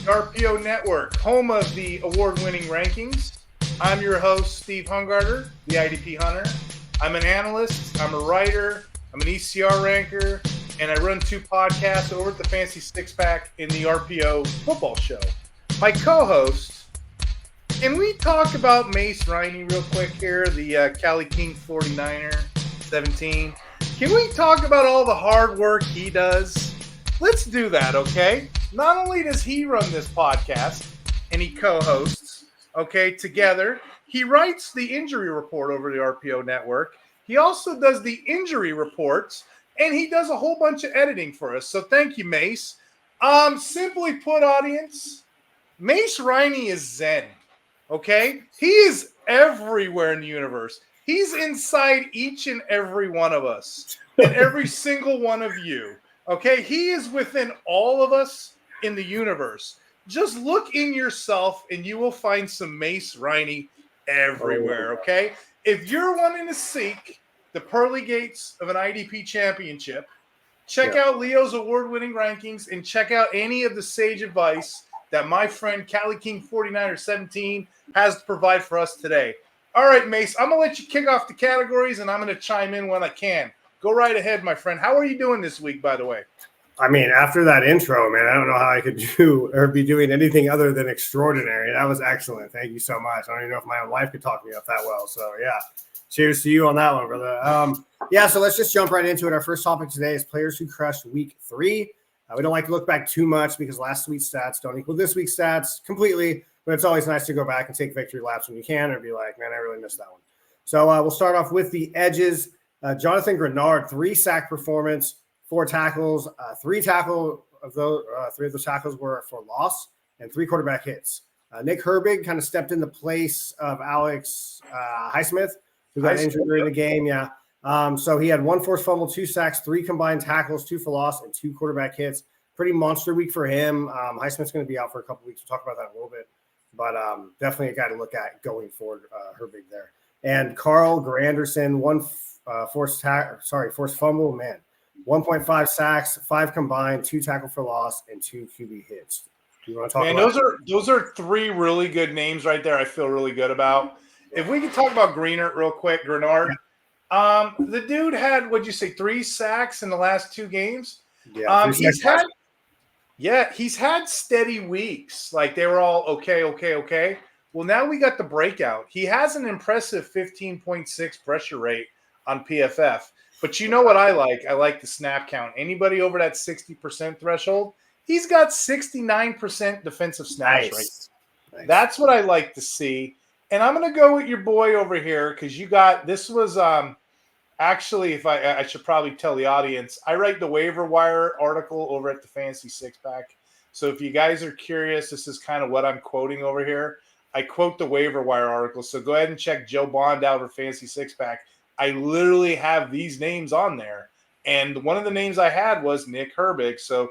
RPO Network, home of the award-winning rankings. I'm your host, Steve Hungarter, the IDP Hunter. I'm an analyst, I'm a writer, I'm an ECR ranker, and I run two podcasts over at the Fantasy Six Pack in the RPO Football Show. My co-host, can we talk about Mase Riney real quick here, the Cali King 49er, 17? Can we talk about all the hard work he does? Let's do that, okay? Not only does he run this podcast and he co-hosts, okay, together, he writes the injury report over the RPO Network. He also does the injury reports, and he does a whole bunch of editing for us. So thank you, Mase. Simply put, audience, Mase Riney is Zen, okay? He is everywhere in the universe. He's inside each and every one of us and every single one of you. Okay, he is within all of us in the universe. Just look in yourself and you will find some Mase Riney everywhere, okay? If you're wanting to seek the pearly gates of an IDP championship, check out Leo's award-winning rankings and check out any of the sage advice that my friend Cali King 49er 17 has to provide for us today. All right, Mase, I'm going to let you kick off the categories and I'm going to chime in when I can. Go right ahead, my friend. How are you doing this week, by the way? I mean, after that intro, man, I don't know how I could do or be doing anything other than extraordinary. That was excellent. Thank you so much. I don't even know if my own wife could talk me up that well. So, yeah, cheers to you on that one, brother. So let's just jump right into it. Our first topic today is players who crushed week 3. We don't like to look back too much because last week's stats don't equal this week's stats completely, but it's always nice to go back and take victory laps when you can or be like, man, I really missed that one. So we'll start off with the edges. Jonathan Grenard, 3 sack performance, 4 tackles, 3 of those tackles were for loss, and 3 quarterback hits. Nick Herbig kind of stepped in the place of Alex Highsmith, who got injured during the game. So he had 1 forced fumble, 2 sacks, 3 combined tackles, 2 for loss, and 2 quarterback hits. Pretty monster week for him. Highsmith's going to be out for a couple weeks. We'll talk about that in a little bit, but definitely a guy to look at going forward. Herbig there, and Carl Granderson, 1 forced fumble, man. 1.5 sacks, 5 combined, 2 tackle for loss, and 2 QB hits. Do you want to talk about those are 3 really good names right there I feel really good about. If we could talk about Grenard real quick, the dude had, 3 sacks in the last 2 games? Yeah, he's had steady weeks. Like they were all okay. Well, now we got the breakout. He has an impressive 15.6 pressure rate on PFF. But you know what I like? I like the snap count. Anybody over that 60% threshold, he's got 69% defensive snaps rate. That's what I like to see. And I'm going to go with your boy over here because this was actually, if I should probably tell the audience, I write the waiver wire article over at the Fantasy Six Pack. So if you guys are curious, this is kind of what I'm quoting over here. I quote the waiver wire article. So go ahead and check Joe Bond out over Fantasy Six Pack. I literally have these names on there. And one of the names I had was Nick Herbig. So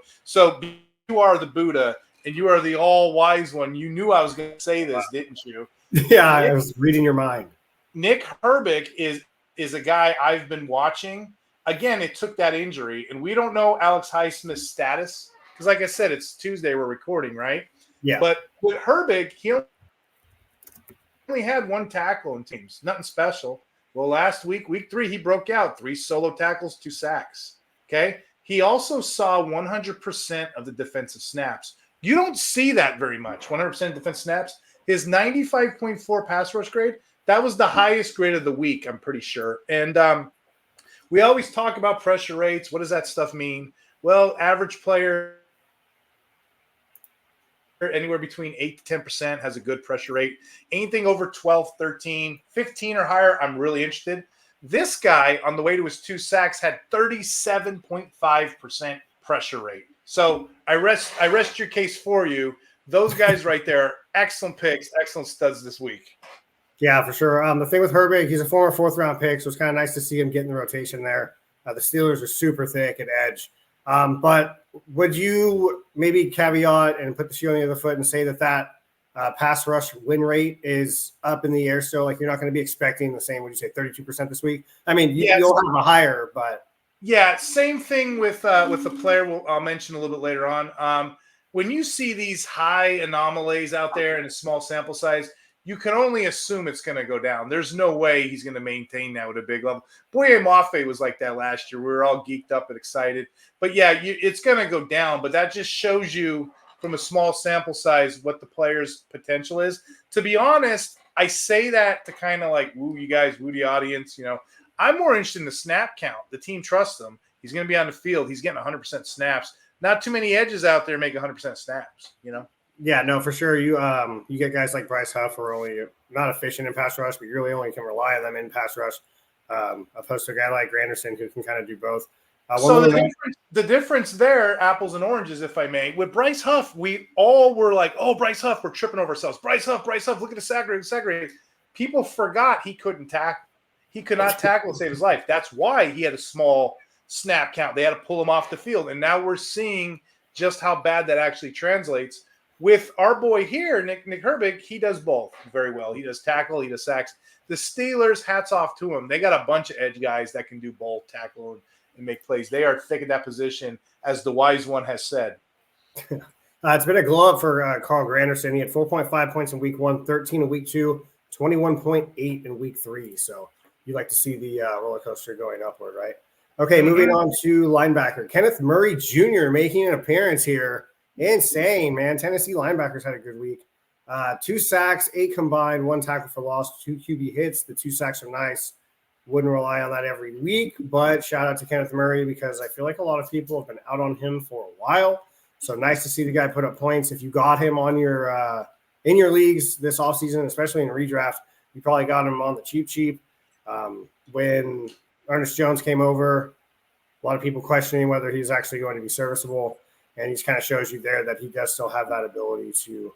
you are the Buddha and you are the all-wise one. You knew I was going to say this, didn't you? Yeah, I was reading your mind. Nick Herbig is a guy I've been watching. Again, it took that injury. And we don't know Alex Highsmith's status. Because like I said, it's Tuesday we're recording, right? Yeah. But with Herbig, he only had 1 tackle in teams. Nothing special. Well, last week, week 3, he broke out 3 solo tackles, 2 sacks. Okay. He also saw 100% of the defensive snaps. You don't see that very much. 100% defensive snaps. His 95.4 pass rush grade, that was the highest grade of the week, I'm pretty sure. And we always talk about pressure rates. What does that stuff mean? Well, average player anywhere between 8 to 10% has a good pressure rate. Anything over 12, 13, 15 or higher, I'm really interested. This guy, on the way to his 2 sacks, had 37.5% pressure rate. So I rest your case for you. Those guys right there, excellent picks, excellent studs this week. Yeah, for sure. The thing with Herbig, he's a former 4th-round pick, so it's kind of nice to see him get in the rotation there. The Steelers are super thick at edge. But would you maybe caveat and put the shoe on the other foot and say that pass rush win rate is up in the air still? Like you're not going to be expecting the same, would you say 32% this week? I mean, you'll have a higher, but. Yeah, same thing with the player I'll mention a little bit later on. when you see these high anomalies out there in a small sample size, you can only assume it's going to go down. There's no way he's going to maintain that with a big level. Boye Mafe was like that last year. We were all geeked up and excited. But, yeah, it's going to go down. But that just shows you from a small sample size what the player's potential is. To be honest, I say that to kind of like woo you guys, woo the audience. You know, I'm more interested in the snap count. The team trusts him. He's going to be on the field. He's getting 100% snaps. Not too many edges out there make 100% snaps, you know? Yeah, no, for sure. You get guys like Bryce Huff who are only not efficient in pass rush, but you really only can rely on them in pass rush, opposed to a guy like Granderson who can kind of do both. So the difference there, apples and oranges, if I may, with Bryce Huff, we all were like, oh, Bryce Huff, we're tripping over ourselves. Bryce Huff, look at the sack rate. People forgot he couldn't tackle. He could not tackle to save his life. That's why he had a small snap count. They had to pull him off the field. And now we're seeing just how bad that actually translates. With our boy here, Nick Herbig, he does both very well. He does tackle, he does sacks. The Steelers, hats off to him. They got a bunch of edge guys that can do both, tackle and make plays. They are thick at that position, as the wise one has said. It's been a glow up for Carl Granderson. He had 4.5 points in week 1, 13 in week 2, 21.8 in week 3. So you like to see the roller coaster going upward, right? Okay, moving on to linebacker. Kenneth Murray Jr. making an appearance here. Insane, man. Tennessee linebackers had a good week. 2 sacks, 8 combined, 1 tackle for loss, 2 QB hits. The 2 sacks are nice. Wouldn't rely on that every week, but shout out to Kenneth Murray because I feel like a lot of people have been out on him for a while. So nice to see the guy put up points. If you got him on your in your leagues this offseason, especially in redraft, you probably got him on the cheap. When Ernest Jones came over, a lot of people questioning whether he's actually going to be serviceable. And he kind of shows you there that he does still have that ability to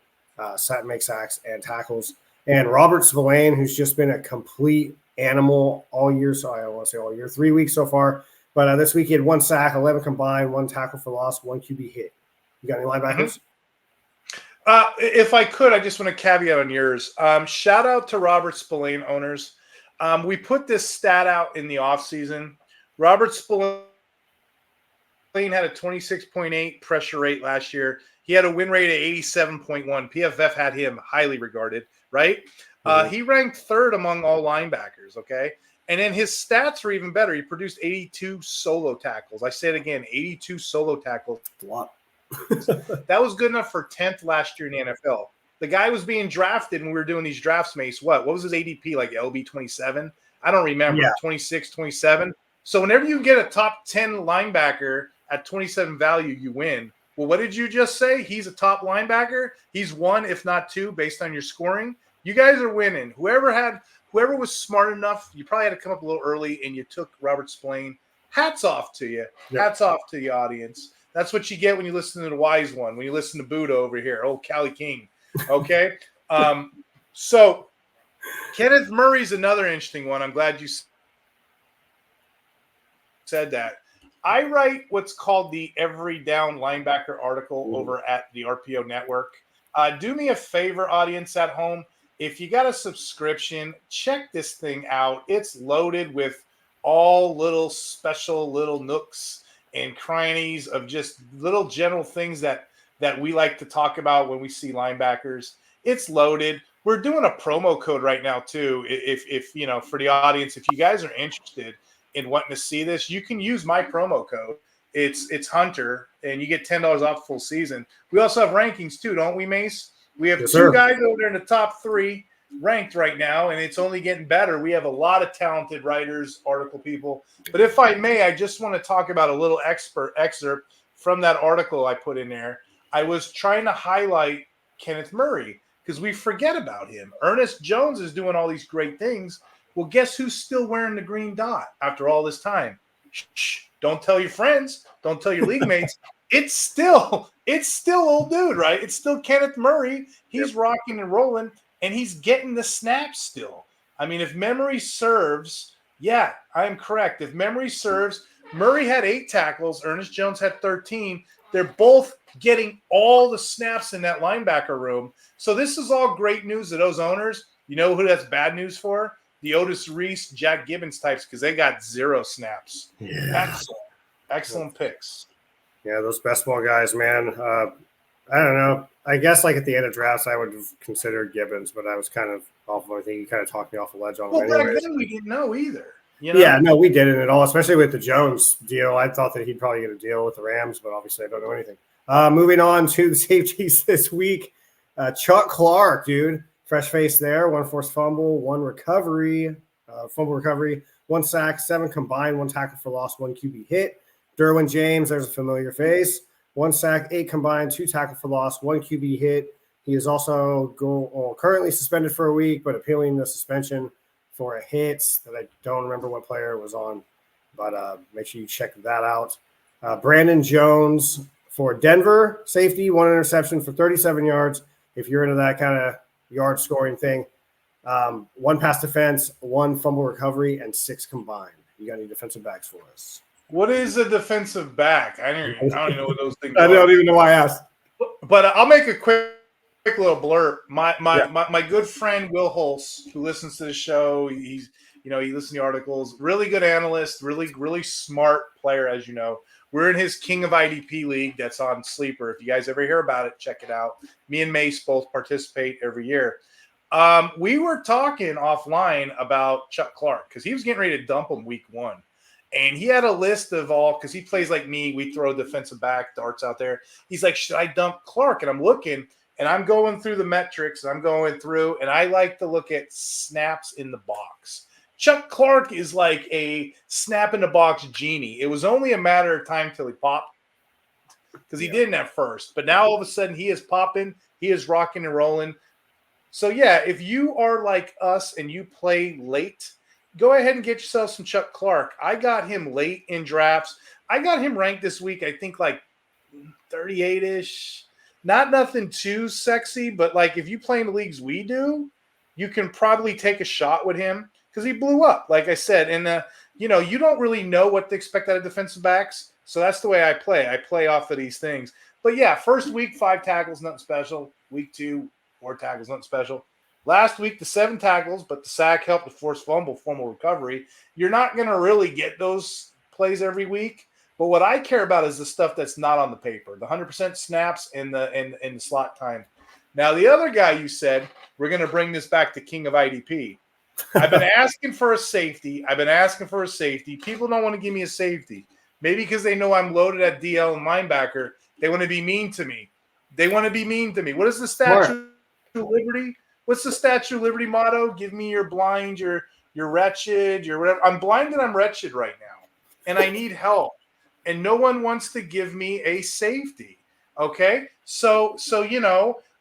make sacks and tackles. And Robert Spillane, who's just been a complete animal all year. So I don't want to say all year, 3 weeks so far. But this week he had 1 sack, 11 combined, 1 tackle for loss, 1 QB hit. You got any linebackers? If I could, I just want to caveat on yours. Shout out to Robert Spillane owners. We put this stat out in the offseason. Robert Spillane had a 26.8 pressure rate last year. He had a win rate of 87.1. PFF had him highly regarded, right? He ranked 3rd among all linebackers, okay? And then his stats are even better. He produced 82 solo tackles. I say it again, 82 solo tackles. A lot. That was good enough for 10th last year in the NFL. The guy was being drafted when we were doing these drafts, Mase. What was his ADP, like LB 27? I don't remember. Yeah. 26, 27. So whenever you get a top 10 linebacker at 27 value, you win. Well, what did you just say? He's a top linebacker. He's 1, if not 2, based on your scoring. You guys are winning. Whoever was smart enough, you probably had to come up a little early, and you took Robert Spillane. Hats off to you. Yep. Hats off to the audience. That's what you get when you listen to the wise one, when you listen to Buddha over here, old Cali King. Okay? So Kenneth Murray's another interesting one. I'm glad you said that. I write what's called the Every Down Linebacker article over at the RPO Network. Do me a favor, audience at home. If you got a subscription, check this thing out. It's loaded with all little special little nooks and crannies of just little general things that we like to talk about when we see linebackers. It's loaded. We're doing a promo code right now too. If you know, for the audience, if you guys are interested in wanting to see this, you can use my promo code. It's Hunter, and you get $10 off the full season. We also have rankings too, don't we, Mase? We have 2 guys over there in the top 3 ranked right now, and it's only getting better. We have a lot of talented writers, article people. But if I may, I just want to talk about a little excerpt from that article I put in there. I was trying to highlight Kenneth Murray because we forget about him. Ernest Jones is doing all these great things. Well, guess who's still wearing the green dot after all this time? Shh, don't tell your friends. Don't tell your league mates. It's still old dude, right? It's still Kenneth Murray. He's rocking and rolling, and he's getting the snaps still. I mean, if memory serves, yeah, I am correct. If memory serves, Murray had 8 tackles. Ernest Jones had 13. They're both getting all the snaps in that linebacker room. So this is all great news to those owners. You know who that's bad news for? The Otis Reese, Jack Gibbons types, because they got 0 snaps. Yeah. Excellent picks. Yeah, those best ball guys, man. I don't know. I guess like at the end of drafts, I would have considered Gibbons, but I was kind of off. I think he kind of talked me off the ledge on him. Well, back Anyways. then we didn't know either. You know? Yeah, no, we didn't at all, especially with the Jones deal. I thought that he'd probably get a deal with the Rams, but obviously I don't know anything. Moving on to the safeties this week. Chuck Clark, dude. Fresh face there. 1 forced fumble, 1 recovery, fumble recovery, 1 sack, 7 combined, 1 tackle for loss, 1 QB hit. Derwin James, there's a familiar face. 1 sack, 8 combined, 2 tackle for loss, 1 QB hit. He is also currently suspended for a week, but appealing the suspension for a hit that I don't remember what player it was on, but make sure you check that out. Brandon Jones for Denver, safety, 1 interception for 37 yards. If you're into that kind of yard scoring thing, 1 pass defense, 1 fumble recovery, and 6 combined. You got any defensive backs for us? What is a defensive back? I don't even know what those things are. I don't even know why I asked. But I'll make a quick little blurb. My good friend Will Hulse, who listens to the show, he listens to the articles. Really good analyst, really smart player, as you know. We're in his King of IDP league that's on Sleeper. If you guys ever hear about it, check it out. Me and Mase both participate every year. We were talking offline about Chuck Clark because he was getting ready to dump him week 1. And he had a list of all, because he plays like me. We throw defensive back darts out there. He's like, should I dump Clark? And I'm looking, and I'm going through the metrics, and I'm going through, and I like to look at snaps in the box. Chuck Clark is like a snap in the box genie. It was only a matter of time till he popped, because he didn't at first. But now all of a sudden he is popping. He is rocking and rolling. So, yeah, if you are like us and you play late, go ahead and get yourself some Chuck Clark. I got him late in drafts. I got him ranked this week, I think, like 38-ish. Not nothing too sexy, but, like, if you play in the leagues we do, you can probably take a shot with him because he blew up, like I said. And, you don't really know what to expect out of defensive backs, so that's the way I play. I play off of these things. But, yeah, first week, 5 tackles, nothing special. Week 2, 4 tackles, nothing special. Last week, the 7 tackles, but the sack helped the forced fumble recovery. You're not going to really get those plays every week. But what I care about is the stuff that's not on the paper, the 100% snaps and the slot time. Now, the other guy you said, we're going to bring this back to King of IDP. I've been asking for a safety. People don't want to give me a safety. Maybe because they know I'm loaded at DL and linebacker. They want to be mean to me. What is the Statue of Liberty? What's the Statue of Liberty motto? Give me your blind, you're wretched, you're whatever. I'm blind and I'm wretched right now, and I need help. And no one wants to give me a safety. Okay, so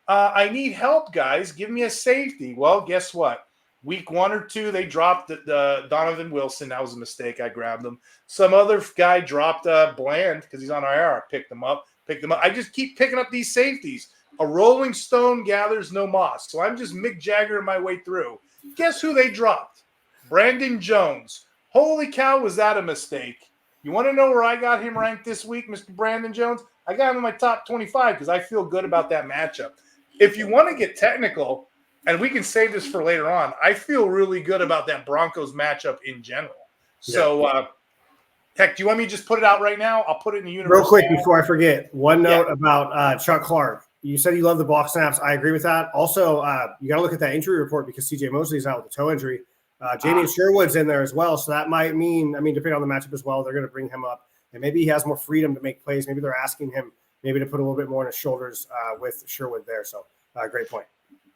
I need help, guys. Give me a safety. Well, guess what? Week 1 or 2, they dropped the Donovan Wilson. That was a mistake. I grabbed him. Some other guy dropped Bland because he's on IR. I picked him up. I just keep picking up these safeties. A rolling stone gathers no moss. So I'm just Mick Jagger my way through. Guess who they dropped? Brandon Jones. Holy cow, was that a mistake? You want to know where I got him ranked this week, Mr. Brandon Jones? I got him in my top 25 because I feel good about that matchup. If you want to get technical, and we can save this for later on, I feel really good about that Broncos matchup in general. So, heck, do you want me to just put it out right now? I'll put it in the universe. Real quick before I forget, one note about Chuck Clark. You said you love the box snaps. I agree with that. Also, you got to look at that injury report because C.J. Mosley's out with a toe injury. Jamie Sherwood's in there as well, so that might mean, depending on the matchup as well, they're going to bring him up, and maybe he has more freedom to make plays. Maybe they're asking him maybe to put a little bit more on his shoulders with Sherwood there. So, great point.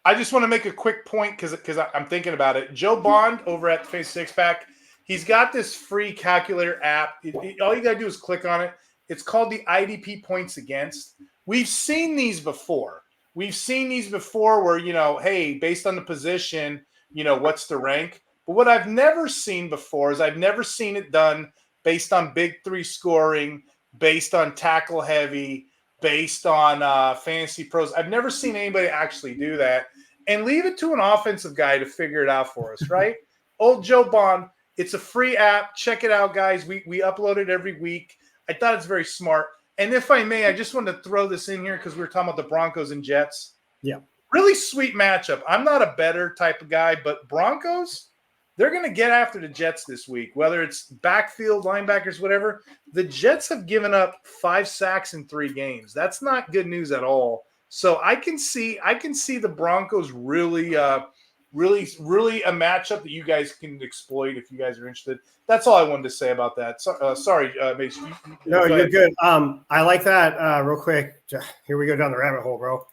I just want to make a quick point because I'm thinking about it. Joe Bond over at the Face Six Pack, he's got this free calculator app. All you got to do is click on it. It's called the IDP Points Against. We've seen these before. Where, hey, based on the position, what's the rank? But what I've never seen before is I've never seen it done based on Big 3 scoring, based on tackle heavy, based on fantasy pros. I've never seen anybody actually do that. And leave it to an offensive guy to figure it out for us, right? Old Joe Bond. It's a free app. Check it out, guys. We upload it every week. I thought it's very smart. And if I may, I just wanted to throw this in here because we were talking about the Broncos and Jets. Yeah. Really sweet matchup. I'm not a better type of guy, but Broncos, they're going to get after the Jets this week, whether it's backfield, linebackers, whatever. The Jets have given up 5 sacks in 3 games. That's not good news at all. So I can see the Broncos really a matchup that you guys can exploit if you guys are interested. That's all I wanted to say about that. So, sorry, Mase. No, you're good. I like that. Real quick, here we go down the rabbit hole, bro.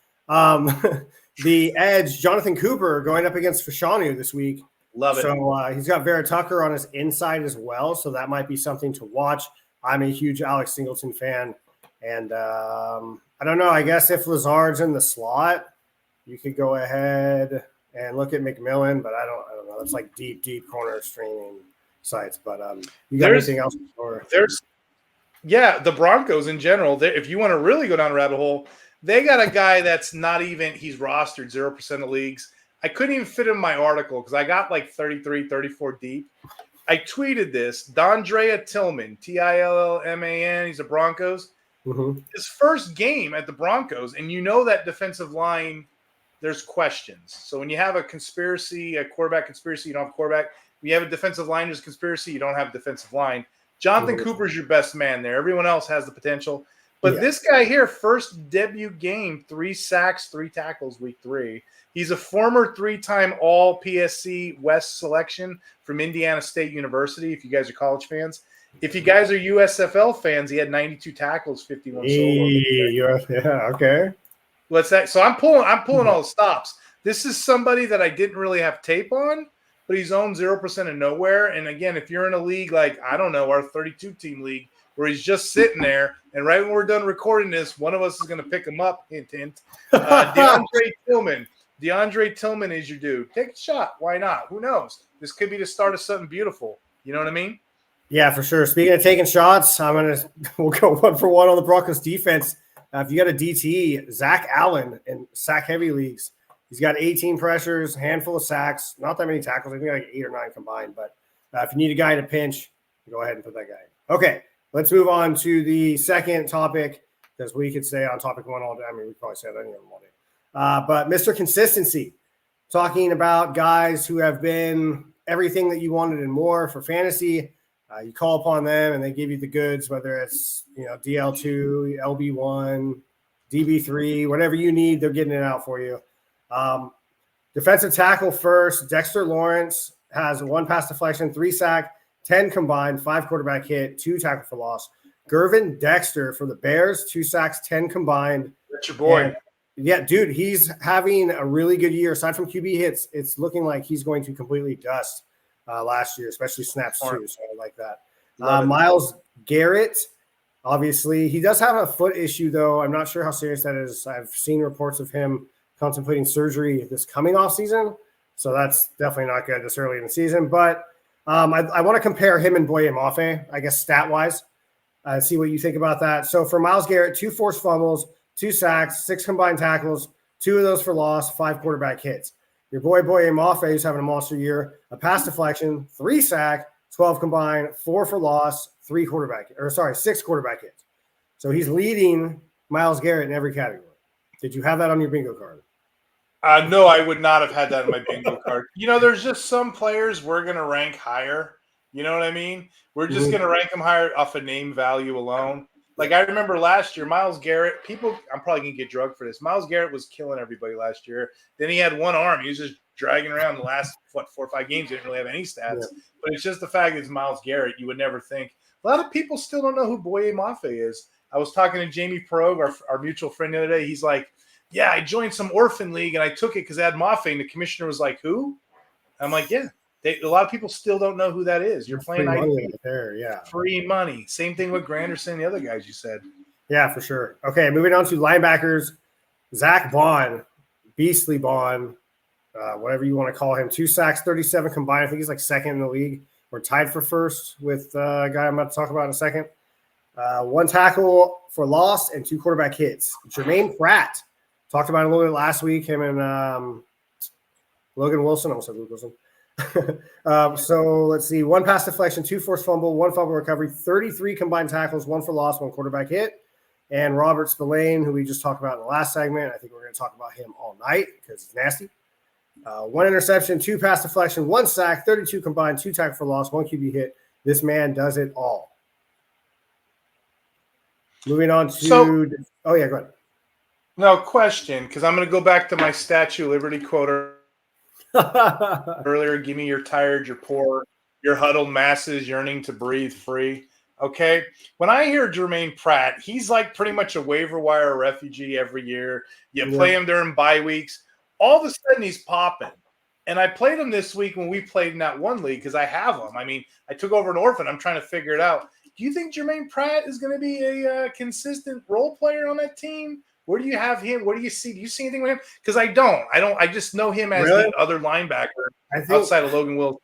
The edge, Jonathan Cooper, going up against Fashanu this week. Love it. So he's got Vera Tucker on his inside as well, so that might be something to watch. I'm a huge Alex Singleton fan, and I don't know. I guess if Lazard's in the slot, you could go ahead and look at McMillan, but I don't know. It's like deep corner streaming sites. But you got anything else? The Broncos in general. If you want to really go down a rabbit hole, they got a guy that's not even. He's rostered 0% of leagues. I couldn't even fit in my article because I got like 33, 34 deep. I tweeted this. Dondrea Tillman, Tillman. He's a Broncos. Mm-hmm. His first game at the Broncos, and you know that defensive line, there's questions. So when you have a quarterback conspiracy, you don't have a quarterback. When you have a defensive line, there's a conspiracy, you don't have a defensive line. Jonathan Cooper's your best man there. Everyone else has the potential. But this guy here, first debut game, 3 sacks, 3 tackles, week 3. He's a former 3-time All-PSC West selection from Indiana State University, if you guys are college fans. If you guys are USFL fans, he had 92 tackles, 51 solos. Yeah, okay. What's that? So I'm pulling all the stops. This is somebody that I didn't really have tape on, but he's owned 0% of nowhere. And again, if you're in a league like, I don't know, our 32-team league, where he's just sitting there, and right when we're done recording this, one of us is going to pick him up. Hint, hint. DeAndre Tillman is your dude. Take a shot. Why not? Who knows? This could be the start of something beautiful. You know what I mean? Yeah, for sure. Speaking of taking shots, we'll go 1 for 1 on the Broncos defense. If you got a DT, Zach Allen in sack-heavy leagues, he's got 18 pressures, handful of sacks, not that many tackles. I think like 8 or 9 combined. But if you need a guy in a pinch, go ahead and put that guy in. Okay, let's move on to the second topic because we could stay on topic 1 all day. I mean, we could probably say that any of them all day. But Mr. Consistency, talking about guys who have been everything that you wanted and more for fantasy. You call upon them and they give you the goods, whether it's DL2, LB1, DB3, whatever you need, they're getting it out for you. Defensive tackle first, Dexter Lawrence has 1 pass deflection, 3 sack, 10 combined, 5 quarterback hit, 2 tackle for loss. Gervin Dexter for the Bears, 2 sacks, 10 combined. That's your boy. Yeah, dude, he's having a really good year. Aside from QB hits, it's looking like he's going to completely dust last year, especially snaps too. So I like that. Myles Garrett, obviously, he does have a foot issue, though. I'm not sure how serious that is. I've seen reports of him contemplating surgery this coming off season. So that's definitely not good this early in the season. But I want to compare him and Boye Mafe, I guess, stat-wise, see what you think about that. So for Myles Garrett, 2 forced fumbles, 2 sacks, 6 combined tackles, 2 of those for loss, 5 quarterback hits. Your boy Mafe is having a monster year, a pass deflection, 3 sack, 12 combined, 4 for loss, 6 quarterback hits. So he's leading Myles Garrett in every category. Did you have that on your bingo card? No, I would not have had that on my bingo card. There's just some players we're going to rank higher. You know what I mean? We're just going to rank them higher off of name value alone. Like I remember last year, Myles Garrett, I'm probably going to get drugged for this. Myles Garrett was killing everybody last year. Then he had 1 arm. He was just dragging around the last, 4 or 5 games. He didn't really have any stats. Yeah. But it's just the fact that it's Myles Garrett. You would never think. A lot of people still don't know who Boye Mafe is. I was talking to Jamie Perogue, our mutual friend the other day. He's like, yeah, I joined some orphan league, and I took it because I had Mafe. And the commissioner was like, who? I'm like, yeah. A lot of people still don't know who that is. You're playing money there, yeah. Free money. Same thing with Granderson and the other guys you said. Yeah, for sure. Okay, moving on to linebackers. Zach Bond, Beastly Bond, whatever you want to call him. 2 sacks, 37 combined. I think he's like second in the league. We're tied for first with a guy I'm about to talk about in a second. 1 tackle for loss and 2 quarterback hits. Jermaine Pratt, talked about it a little bit last week. Him and Logan Wilson. I almost said Luke Wilson. So let's see. 1 pass deflection, 2 forced fumble, 1 fumble recovery, 33 combined tackles, 1 for loss, 1 quarterback hit. And Robert Spillane, who we just talked about in the last segment. I think we're going to talk about him all night because it's nasty. 1 interception, 2 pass deflection, 1 sack, 32 combined, 2 tackle for loss, 1 QB hit. This man does it all. Moving on to go ahead. No question, because I'm going to go back to my Statue of Liberty quote earlier. Give me your tired, your poor, your huddled masses yearning to breathe free. Okay, when I hear Jermaine Pratt, he's like pretty much a waiver wire refugee every year. You play him during bye weeks. All of a sudden, he's popping. And I played him this week when we played in that one league because I have him. I mean, I took over an orphan. I'm trying to figure it out. Do you think Jermaine Pratt is going to be a consistent role player on that team? Where do you have him? What do you see? Do you see anything with him? Because I don't. I just know him as the other linebacker outside of Logan Wilson.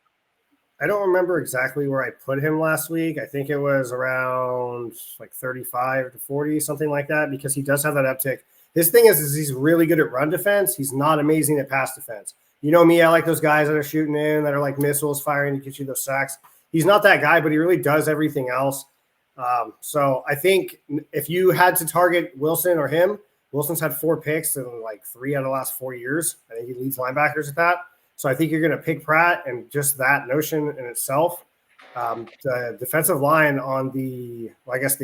I don't remember exactly where I put him last week. I think it was around like 35 to 40, something like that, because he does have that uptick. His thing is he's really good at run defense. He's not amazing at pass defense. You know me, I like those guys that are shooting in, that are like missiles firing to get you those sacks. He's not that guy, but he really does everything else. So I think if you had to target Wilson or him, Wilson's had 4 picks in like 3 out of the last 4 years. I think he leads linebackers at that. So I think you're going to pick Pratt, and just that notion in itself. The defensive line on the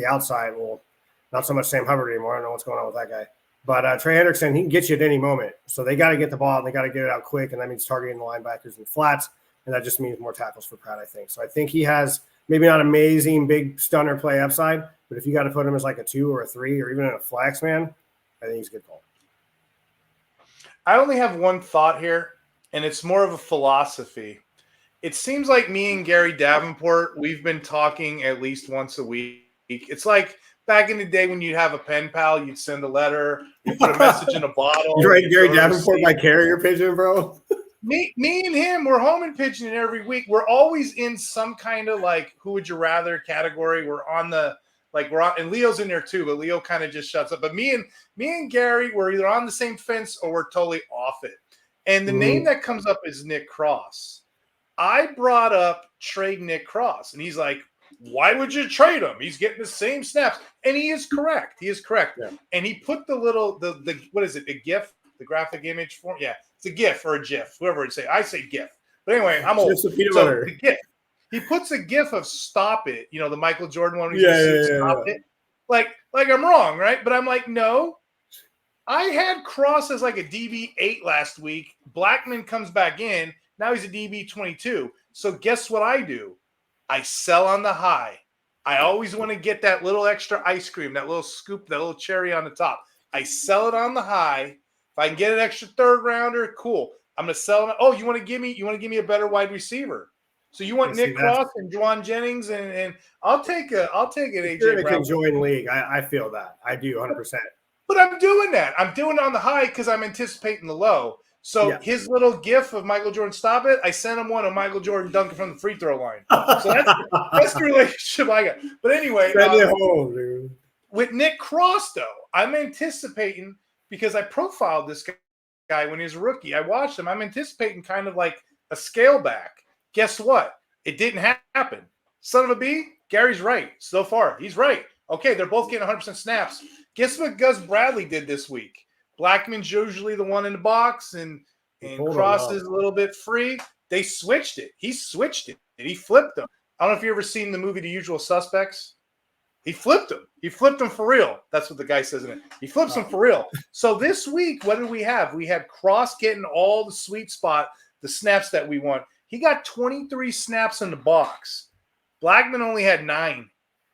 outside, well, not so much Sam Hubbard anymore. I don't know what's going on with that guy. But Trey Hendrickson, he can get you at any moment. So they got to get the ball, and they got to get it out quick, and that means targeting the linebackers and flats, and that just means more tackles for Pratt, I think. So I think he has maybe not amazing big stunner play upside, but if you got to put him as like a 2 or a 3 or even in a flex, man, I think he's a good call. I only have one thought here, and it's more of a philosophy. It seems like me and Gary Davenport, we've been talking at least once a week. It's like back in the day when you'd have a pen pal, you'd send a letter, you'd put a message in a bottle. You write Gary Davenport by carrier pigeon, bro? Me and him, we're home and pigeoning every week. We're always in some kind of like who would you rather category. We're on, and Leo's in there too, but Leo kind of just shuts up. But me and Gary, we're either on the same fence or we're totally off it. And the name that comes up is Nick Cross. I brought up trade Nick Cross, and he's like, why would you trade him? He's getting the same snaps. And he is correct. Yeah. And he put the little, the what is it, a GIF, the graphic image form? Yeah, it's a GIF or a GIF, whoever would say. I say GIF. But anyway, I'm old. So the GIF. He puts a GIF of Stop It, the Michael Jordan one. Stop It. Like I'm wrong, right? But I'm like, no. I had Cross as like a DB8 last week. Blackman comes back in. Now he's a DB22. So guess what I do? I sell on the high. I always want to get that little extra ice cream, that little scoop, that little cherry on the top. I sell it on the high. If I can get an extra 3rd rounder, cool. I'm going to sell it. Oh, you want to give me a better wide receiver? So you want Nick Cross and Juwan Jennings, and I'll take an AJ Brown. Can join league. I feel that. I do 100%. But I'm doing that. I'm doing it on the high because I'm anticipating the low. So his little GIF of Michael Jordan Stop It, I sent him one of Michael Jordan dunking from the free throw line. So that's the relationship I got. But anyway, with Nick Cross, though, I'm anticipating, because I profiled this guy when he was a rookie. I watched him. I'm anticipating kind of like a scale back. Guess what? It didn't happen. Son of a B, Gary's right. So far, he's right. Okay, they're both getting 100% snaps. Guess what Gus Bradley did this week? Blackman's usually the one in the box, and Cross is a little bit free. They switched it. He switched it, and he flipped them. I don't know if you've ever seen the movie The Usual Suspects. He flipped them. He flipped them for real. That's what the guy says in it. He flips them for real. So this week, what did we have? We had Cross getting all the sweet spot, the snaps that we want. He got 23 snaps in the box. Blackman only had 9.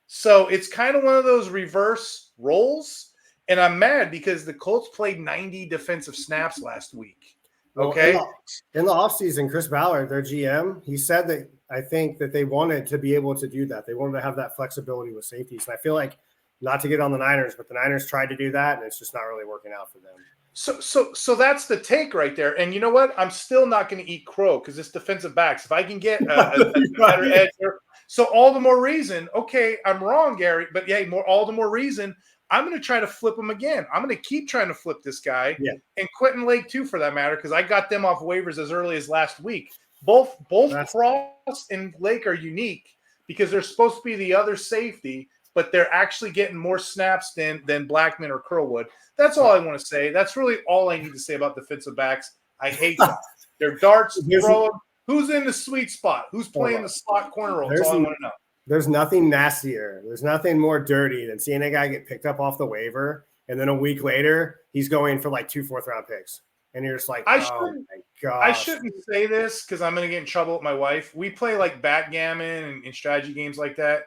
So it's kind of one of those reverse roles. And I'm mad because the Colts played 90 defensive snaps last week. Okay. Well, in the offseason, Chris Ballard, their GM, he said that I think that they wanted to be able to do that. They wanted to have that flexibility with safeties. And I feel like, not to get on the Niners, but the Niners tried to do that, and it's just not really working out for them. So that's the take right there. And you know what? I'm still not going to eat crow because it's defensive backs. If I can get a better edge there. So all the more reason, okay, I'm wrong, Gary, but all the more reason I'm going to try to flip him again. I'm going to keep trying to flip this guy, and Quentin Lake too, for that matter, because I got them off waivers as early as last week. Both Cross and Lake are unique because they're supposed to be the other safety, but they're actually getting more snaps than Blackman or Curlwood. That's all I want to say. That's really all I need to say about defensive backs. I hate that. They're darts, throwing. Who's in the sweet spot? Who's playing the slot corner role? That's all I want to know. There's nothing nastier. There's nothing more dirty than seeing a guy get picked up off the waiver, and then a week later, he's going for like 2 4th-round picks. And you're just like, oh, my God. I shouldn't say this because I'm going to get in trouble with my wife. We play like backgammon and strategy games like that.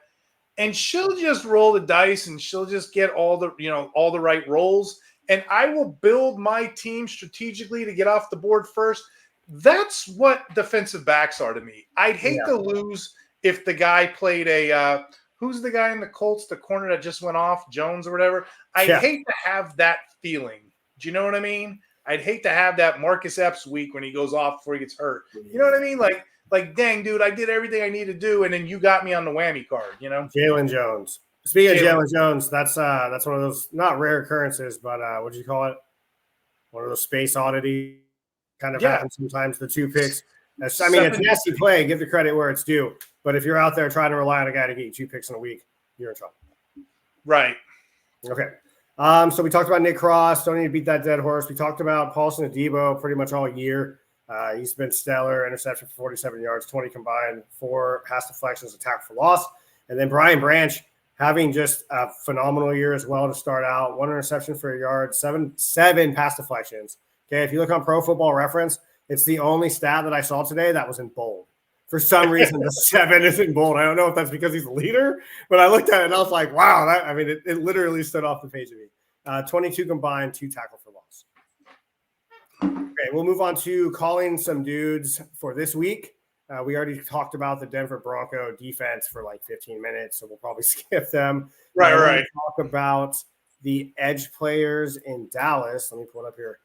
And she'll just roll the dice and she'll just get all the right rolls. And I will build my team strategically to get off the board first. That's what defensive backs are to me. I'd hate to lose if the guy played who's the guy in the Colts, the corner that just went off, Jones or whatever. I'd hate to have that feeling. Do you know what I mean? I'd hate to have that Marcus Epps week when he goes off before he gets hurt. You know what I mean? Like, dang, dude, I did everything I need to do, and then you got me on the whammy card, you know? Jalen Jones. Speaking of Jalen Jones, that's one of those not rare occurrences, but what do you call it? One of those space oddity kind of happens sometimes, the 2 picks. It's a nasty play. Give the credit where it's due. But if you're out there trying to rely on a guy to get you 2 picks in a week, you're in trouble. Right. Okay. So we talked about Nick Cross. Don't need to beat that dead horse. We talked about Paulson Adebo pretty much all year. He's been stellar. Interception for 47 yards, 20 combined, 4 pass deflections, a tackle for loss. And then Brian Branch having just a phenomenal year as well to start out. 1 interception for a yard, seven pass deflections. Okay, if you look on Pro Football Reference, it's the only stat that I saw today that was in bold. For some reason, the 7 is in bold. I don't know if that's because he's a leader, but I looked at it and I was like, wow, it literally stood off the page of me. 22 combined, 2 tackle for loss. Okay, we'll move on to calling some dudes for this week. We already talked about the Denver Bronco defense for like 15 minutes, so we'll probably skip them. Right. Talk about the edge players in Dallas. Let me pull it up here.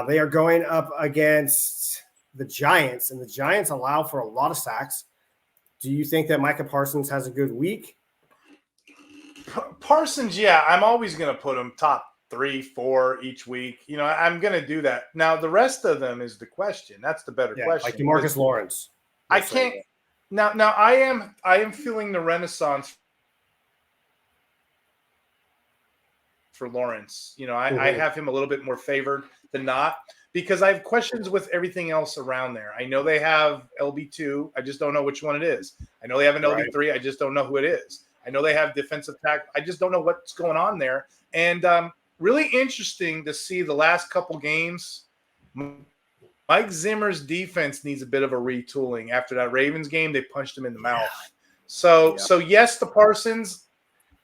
They are going up against the Giants, and the Giants allow for a lot of sacks. Do you think that Micah Parsons has a good week? Parsons, yeah, I'm always going to put him top 3, 4 each week. You know, I'm going to do that. Now, the rest of them is the question. That's the better question. Like DeMarcus Lawrence. I can't. Now I am feeling the renaissance for Lawrence. You know, I have him a little bit more favored than not because I have questions with everything else around there. I know they have LB2. I just don't know which one it is. I know they have an LB3. I just don't know who it is. I know they have defensive tackle. I just don't know what's going on there. And really interesting to see the last couple games. Mike Zimmer's defense needs a bit of a retooling. After that Ravens game, they punched him in the mouth. So yes, the Parsons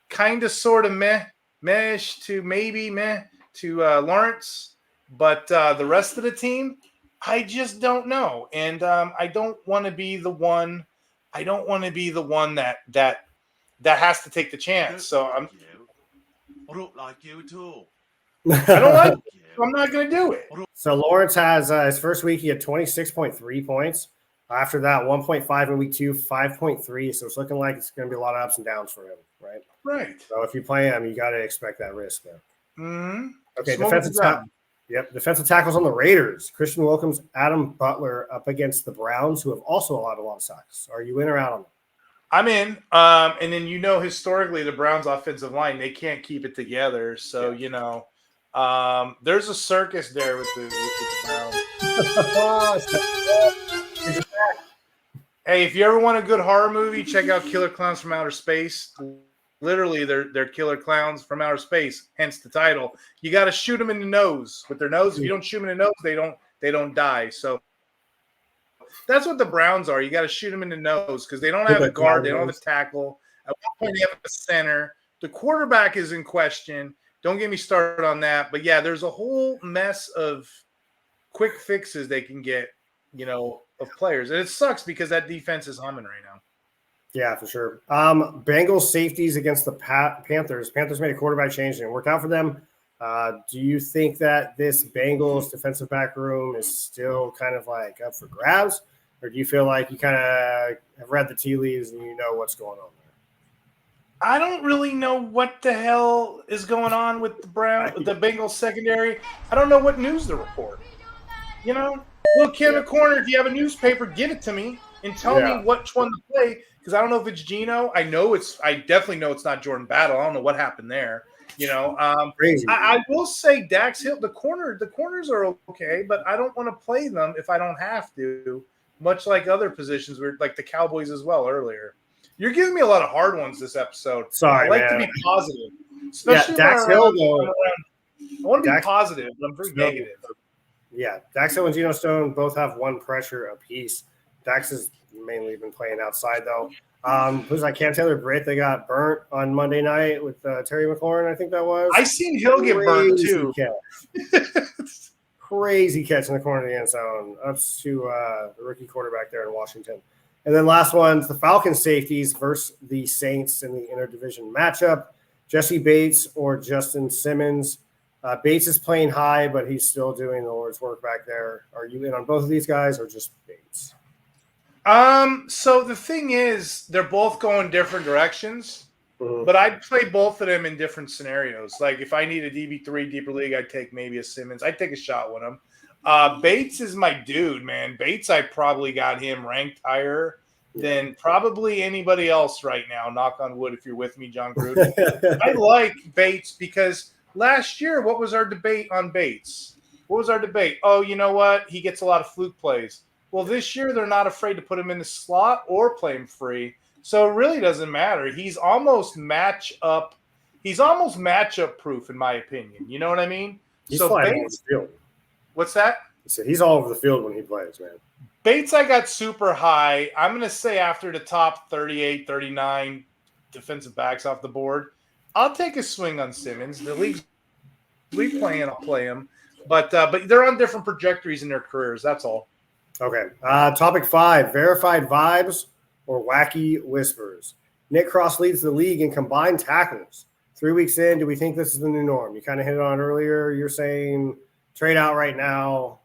kind of sort of mesh to maybe meh to Lawrence, but the rest of the team, I just don't know. And I don't want to be the one. I don't want to be the one that has to take the chance. So I don't like you at all. I don't like you. I'm not going to do it. So Lawrence has his first week, he had 26.3 points. After that, 1.5 in week 2, 5.3. So it's looking like it's going to be a lot of ups and downs for him, right? Right. So if you play him, you got to expect that risk there. Mm-hmm. Okay, defensive tackles on the Raiders. Christian Wilkins, Adam Butler up against the Browns, who have also allowed a lot of sacks. Are you in or out on them? I'm in. And then, historically, the Browns' offensive line, they can't keep it together. So, there's a circus there with the Browns. Hey, if you ever want a good horror movie, check out Killer Clowns from Outer Space. Literally, they're killer clowns from outer space, hence the title. You got to shoot them in the nose with their nose. If you don't shoot them in the nose, they don't die. So that's what the Browns are. You got to shoot them in the nose because they don't have a guard, they don't have a tackle. At one point, they have a center. The quarterback is in question. Don't get me started on that. But yeah, there's a whole mess of quick fixes they can get, of players, and it sucks because that defense is humming right now. Yeah, for sure. Bengals safeties against the Panthers. Panthers made a quarterback change and it worked out for them. Do you think that this Bengals defensive back room is still kind of like up for grabs? Or do you feel like you kind of have read the tea leaves and you know what's going on there? I don't really know what the hell is going on with the Bengals secondary. I don't know what news to report. Look, in the corner, if you have a newspaper, give it to me and tell me which one to play. Because I don't know if it's Geno. I definitely know it's not Jordan Battle. I don't know what happened there. Crazy. I will say Dax Hill, the corners are okay, but I don't want to play them if I don't have to. Much like other positions, like the Cowboys as well earlier. You're giving me a lot of hard ones this episode. Sorry, I like man. to be positive, especially when Dax Hill, though. I want to be positive, but I'm very negative. Yeah, Dax Hill and Geno Stone both have one pressure apiece. Dax has mainly been playing outside, though. Who's that? Cam Taylor-Britt, they got burnt on Monday night with Terry McLaurin, I think that was. I seen Hill get burnt, too. Crazy catch in the corner of the end zone up to the rookie quarterback there in Washington. And then last one's the Falcons safeties versus the Saints in the interdivision matchup. Jesse Bates or Justin Simmons. Bates is playing high, but he's still doing the Lord's work back there. Are you in on both of these guys or just Bates? So the thing is, they're both going different directions, but I'd play both of them in different scenarios. Like if I need a DB3 deeper league, I'd take maybe a Simmons. I'd take a shot with him. Bates is my dude, man. Bates, I probably got him ranked higher than probably anybody else right now. Knock on wood if you're with me, John Gruden. I like Bates because last year, what was our debate on Bates? What was our debate? Oh, you know what? He gets a lot of fluke plays. Well, this year they're not afraid to put him in the slot or play him free. So it really doesn't matter. He's almost matchup proof, in my opinion. You know what I mean? He's so flying over Bates, the field. what's that? So he's all over the field when he plays, man. Bates, I got super high. I'm going to say after the top 38, 39 defensive backs off the board, I'll take a swing on Simmons. The league's playing, I'll play him. But they're on different trajectories in their careers. That's all. Okay. Topic 5, verified vibes or wacky whispers. Nick Cross leads the league in combined tackles. 3 weeks in, do we think this is the new norm? You kind of hit it on earlier. You're saying trade out right now.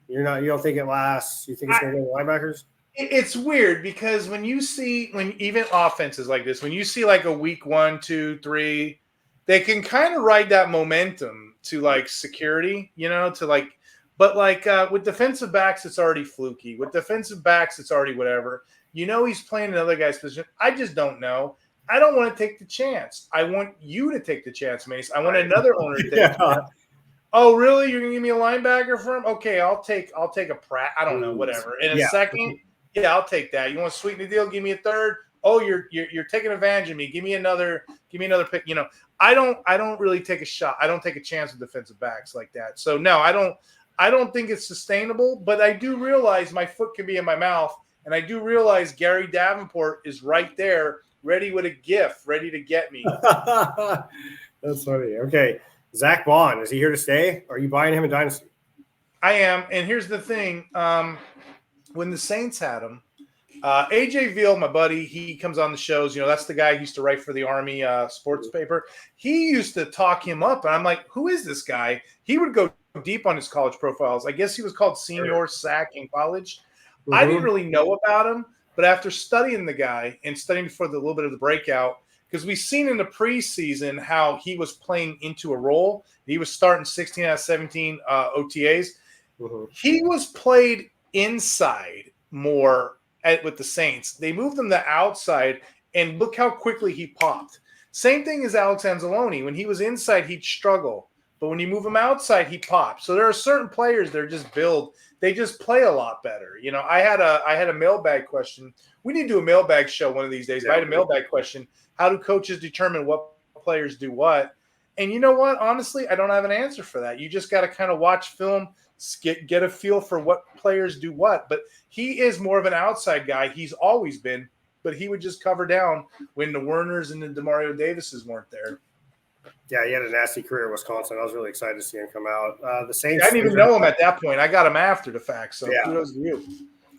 You don't think it lasts. You think it's going to go to linebackers? It's weird because when even offenses like this, when you see like a week 1, 2, 3, they can kind of ride that momentum to like security, but with defensive backs, it's already fluky. With defensive backs, it's already whatever. He's playing another guy's position. I just don't know. I don't want to take the chance. I want you to take the chance, Mase. I want another owner to take the chance. Oh, really? You're gonna give me a linebacker for him? Okay, I'll take a Pratt. I don't know, whatever. In a second, I'll take that. You want to sweeten the deal? Give me a third. Oh, you're taking advantage of me. Give me another pick. I don't really take a shot. I don't take a chance with defensive backs like that. So no, I don't think it's sustainable. But I do realize my foot can be in my mouth, and I do realize Gary Davenport is right there, ready with a gift, ready to get me. That's funny. Okay. Zach Bond, is he here to stay? Are you buying him in Dynasty? I am. And here's the thing. When the Saints had him, AJ Veal, my buddy, he comes on the shows. That's the guy who used to write for the Army sports paper. He used to talk him up. And I'm like, who is this guy? He would go deep on his college profiles. I guess he was called Senior Sack in college. I didn't really know about him. But after studying the guy and studying before a little bit of the breakout, because we've seen in the preseason how he was playing into a role. He was starting 16 out of 17 OTAs. He was played inside more with the Saints. They moved him to outside, and look how quickly he popped. Same thing as Alex Anzalone. When he was inside, he'd struggle. But when you move him outside, he pops. So there are certain players that are just built. They just play a lot better. I had a mailbag question. We need to do a mailbag show one of these days. I had a mailbag question. How do coaches determine what players do what? And you know what? Honestly, I don't have an answer for that. You just got to kind of watch film, get a feel for what players do what. But he is more of an outside guy. He's always been. But he would just cover down when the Werners and the DeMario Davises weren't there. Yeah, he had a nasty career in Wisconsin. I was really excited to see him come out. The Saints. I didn't even know him at that point. I got him after the fact. So kudos to you.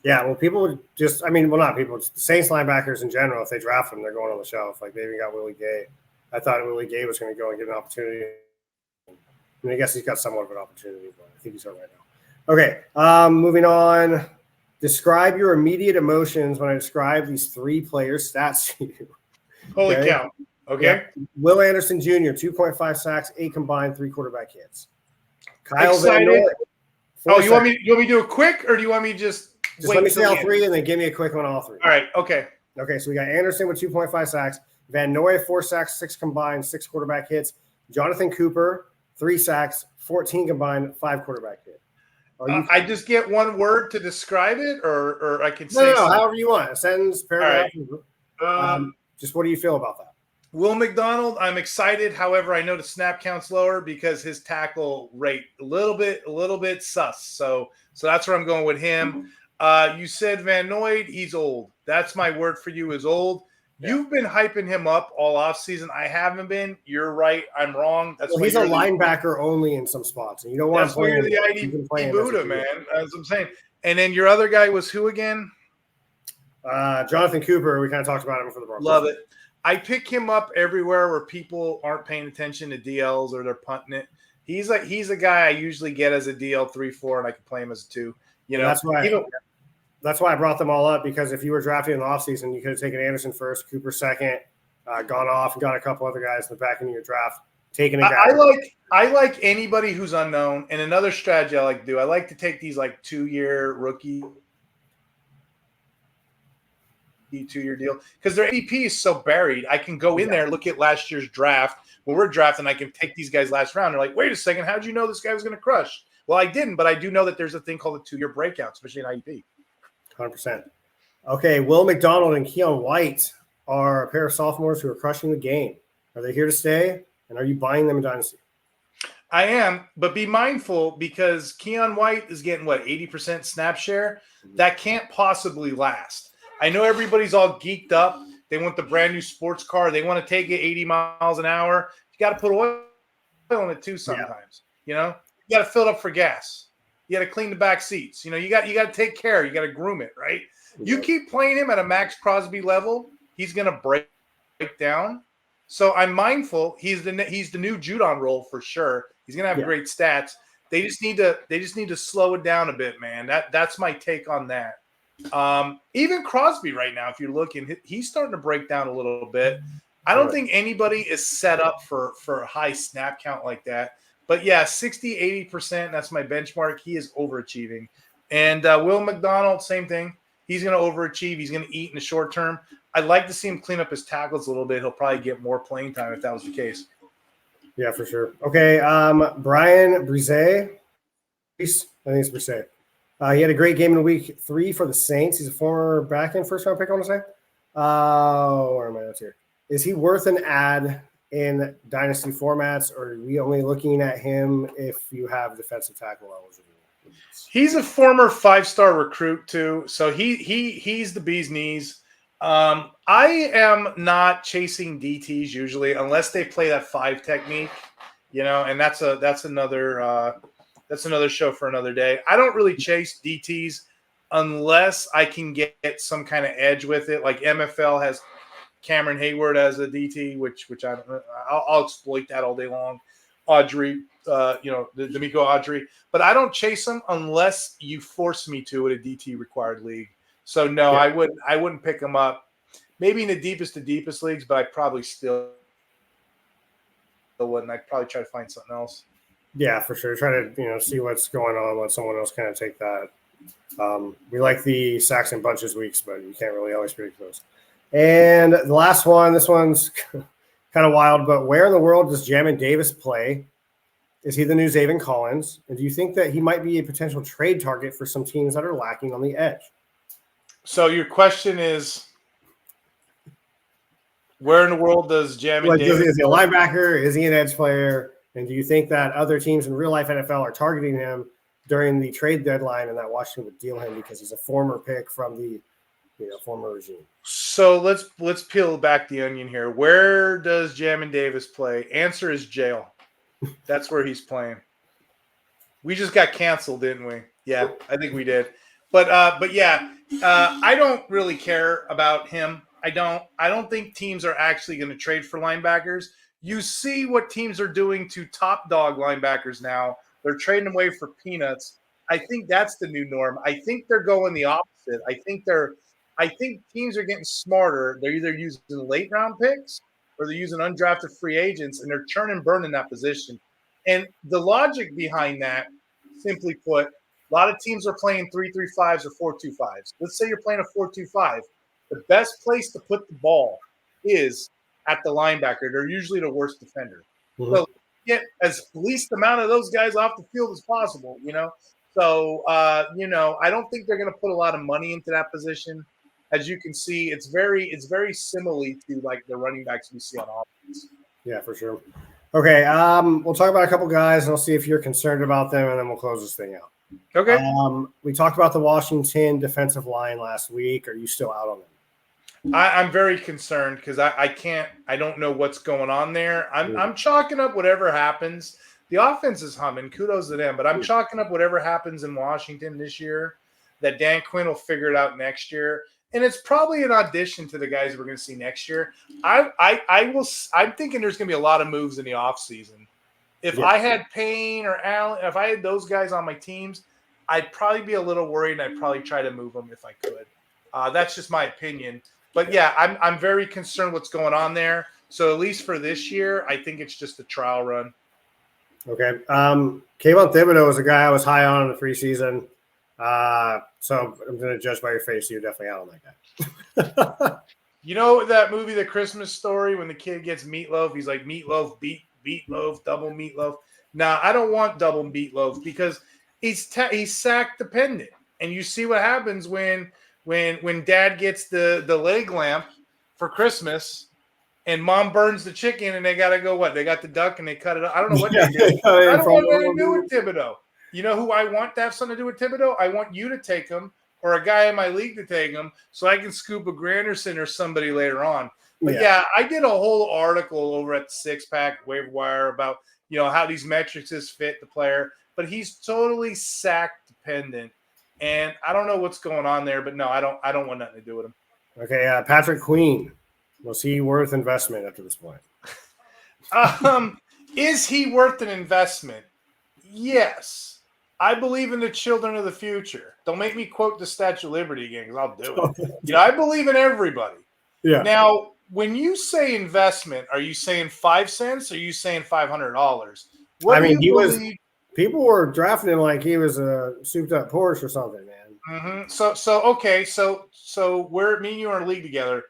Yeah, well, people would just – not people. Just Saints linebackers in general, if they draft them, they're going on the shelf. Like, they even got Willie Gay. I thought Willie Gay was going to go and get an opportunity. I guess he's got somewhat of an opportunity, but I think he's hurt right now. Okay, moving on. Describe your immediate emotions when I describe these 3 players' stats to you. Holy cow. Okay. Yeah. Will Anderson Jr., 2.5 sacks, 8 combined, 3 quarterback hits. Kyle Excited. Van Noy, you want me to do it quick, or do you want me just let me say all 3 and then give me a quick one on all 3. All right. Okay. Okay, so we got Anderson with 2.5 sacks, Van Noy 4 sacks, 6 combined, 6 quarterback hits, Jonathan Cooper, 3 sacks, 14 combined, 5 quarterback hit. I just get one word to describe it, or I can say No, something. however you want. A sentence, paragraph. Right. Just what do you feel about that? Will McDonald, I'm excited. However, I know the snap count's lower because his tackle rate a little bit sus. So that's where I'm going with him. You said Van Noy, he's old. That's my word for you, is old. Yeah. You've been hyping him up all offseason. I haven't been. You're right. I'm wrong. That's well, he's a linebacker only in some spots, and you don't want to play the IDP Buddha, man. As I'm saying. And then your other guy was who again? Jonathan Cooper. We kind of talked about him for the Broncos. Love it. I pick him up everywhere where people aren't paying attention to DLs or they're punting it. He's a guy I usually get as a DL 3-4, and I can play him as a 2. You know, that's why I brought them all up, because if you were drafting in the offseason, you could have taken Anderson first, Cooper second, gone off and got a couple other guys in the back end of your draft. Taking a guy. I like anybody who's unknown. And another strategy I like to do, I like to take these like 2-year rookie. 2-year deal, because their ADP is so buried. I can go in there, look at last year's draft when we're drafting. I can take these guys last round. They're like, wait a second, how'd you know this guy was going to crush? Well, I didn't, but I do know that there's a thing called a 2-year breakout, especially in IDP. 100%. Okay, Will McDonald and Keon White are a pair of sophomores who are crushing the game. Are they here to stay? And are you buying them in Dynasty? I am, but be mindful, because Keon White is getting 80% snap share. That can't possibly last. I know everybody's all geeked up. They want the brand new sports car. They want to take it 80 miles an hour. You got to put oil in it too sometimes. Yeah. You know, you got to fill it up for gas. You got to clean the back seats. You know, you got to take care. You got to groom it, right? Yeah. You keep playing him at a Max Crosby level, he's going to break down. So I'm mindful. He's the new Judon role for sure. He's going to have great stats. They just need to slow it down a bit, man. That's my take on that. Even Crosby right now, if you're looking, he's starting to break down a little bit. I don't think anybody is set up for a high snap count like that. But yeah, 60-80%, that's my benchmark. He is overachieving. And Will McDonald, same thing. He's going to overachieve. He's going to eat in the short term. I'd like to see him clean up his tackles a little bit. He'll probably get more playing time if that was the case. Yeah, for sure. Okay, Brian Brise. I think it's Brise. He had a great game in week 3 for the Saints. He's a former back-end first-round pick, I want to say. Where am I at here? Is he worth an ad in dynasty formats, or are we only looking at him if you have defensive tackle eligible? He's a former 5-star recruit too, so he's the bee's knees. I am not chasing DTs usually unless they play that 5 technique, you know, and that's another show for another day. I don't really chase DTs unless I can get some kind of edge with it. Like MFL has Cameron Hayward as a DT, which I'll exploit that all day long. Audrey, D'Amico Audrey, but I don't chase them unless you force me to at a DT required league. So no, I wouldn't pick them up. Maybe in the deepest leagues, but I probably still wouldn't. I'd probably try to find something else. Yeah, for sure. Try to see what's going on. Let someone else kind of take that. We like the sacks and bunches weeks, but you can't really always predict those. And the last one, this one's kind of wild, but where in the world does Jamin Davis play? Is he the new Zaven Collins? And do you think that he might be a potential trade target for some teams that are lacking on the edge? So your question is, where in the world does Jamin Davis play? Is he a linebacker? Is he an edge player? And do you think that other teams in real life NFL are targeting him during the trade deadline, and that Washington would deal him because he's a former pick from the former regime? So let's peel back the onion here. Where does Jamin Davis play? Answer is jail. That's where he's playing. We just got canceled, didn't we? Yeah, I think we did. But yeah, I don't really care about him. I don't think teams are actually going to trade for linebackers. You see what teams are doing to top dog linebackers now. They're trading away for peanuts. I think that's the new norm. I think they're going the opposite. I think teams are getting smarter. They're either using late round picks or they're using undrafted free agents, and they're churn and burn in that position. And the logic behind that, simply put, a lot of teams are playing 3-3-5s or 4-2-5s. Let's say you're playing a 4-2-5. The best place to put the ball is at the linebacker. They're usually the worst defender. Mm-hmm. So get as least amount of those guys off the field as possible, you know? So, I don't think they're going to put a lot of money into that position. As you can see, it's very similar to like the running backs we see on offense. Yeah, for sure. Okay, we'll talk about a couple guys, and I'll see if you're concerned about them, and then we'll close this thing out. Okay. We talked about the Washington defensive line last week. Are you still out on them? I'm very concerned because I don't know what's going on there. I'm chalking up whatever happens. The offense is humming. Kudos to them, but I'm chalking up whatever happens in Washington this year that Dan Quinn will figure it out next year. And it's probably an audition to the guys we're going to see next year. I'm thinking there's going to be a lot of moves in the offseason. If I had Payne or Allen, if I had those guys on my teams, I'd probably be a little worried, and I'd probably try to move them if I could. That's just my opinion. But, yeah, I'm very concerned what's going on there. So at least for this year, I think it's just a trial run. Okay. Kayvon Thibodeau is a guy I was high on in the preseason. So I'm going to judge by your face. You're definitely out on that guy. You know that movie, The Christmas Story, when the kid gets meatloaf, he's like, meatloaf, meatloaf, double meatloaf. Now, I don't want double meatloaf because he's sack dependent. And you see what happens when dad gets the leg lamp for Christmas and mom burns the chicken and they got to go what? They got the duck and they cut it up. I don't know what they do. I don't want nothing to do with Thibodeau. You know who I want to have something to do with Thibodeau? I want you to take him or a guy in my league to take him so I can scoop a Granderson or somebody later on. But, yeah, I did a whole article over at the Six Pack Waiver Wire about, how these metrics fit the player. But he's totally sack dependent. And I don't know what's going on there. But, no, I don't want nothing to do with him. Okay, Patrick Queen. Was he worth investment up to this point? Is he worth an investment? Yes. I believe in the children of the future. Don't make me quote the Statue of Liberty again because I'll do it. I believe in everybody. Yeah. Now, when you say investment, are you saying 5 cents or are you saying $500? People were drafting him like he was a souped up Porsche or something, man. Mm-hmm. So we're me and you are in a league together.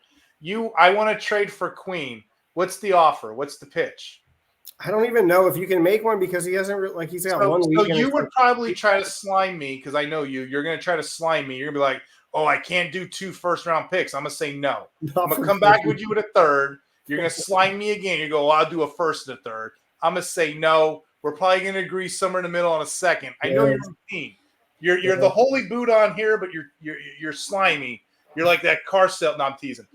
I want to trade for Queen. What's the offer? What's the pitch? I don't even know if you can make one because he hasn't he's got 1 week. So you would probably try to slime me because I know you. You're going to try to slime me. You're going to be like, oh, I can't do 2 first-round picks. I'm going to say no. I'm going to come back with you with a third. You're going to slime me again. You go, well, I'll do a first and a third. I'm going to say no. We're probably going to agree somewhere in the middle on a second. I know your routine. You're the holy Buddha on here, but you're slimy. You're like that car sale. No, I'm teasing.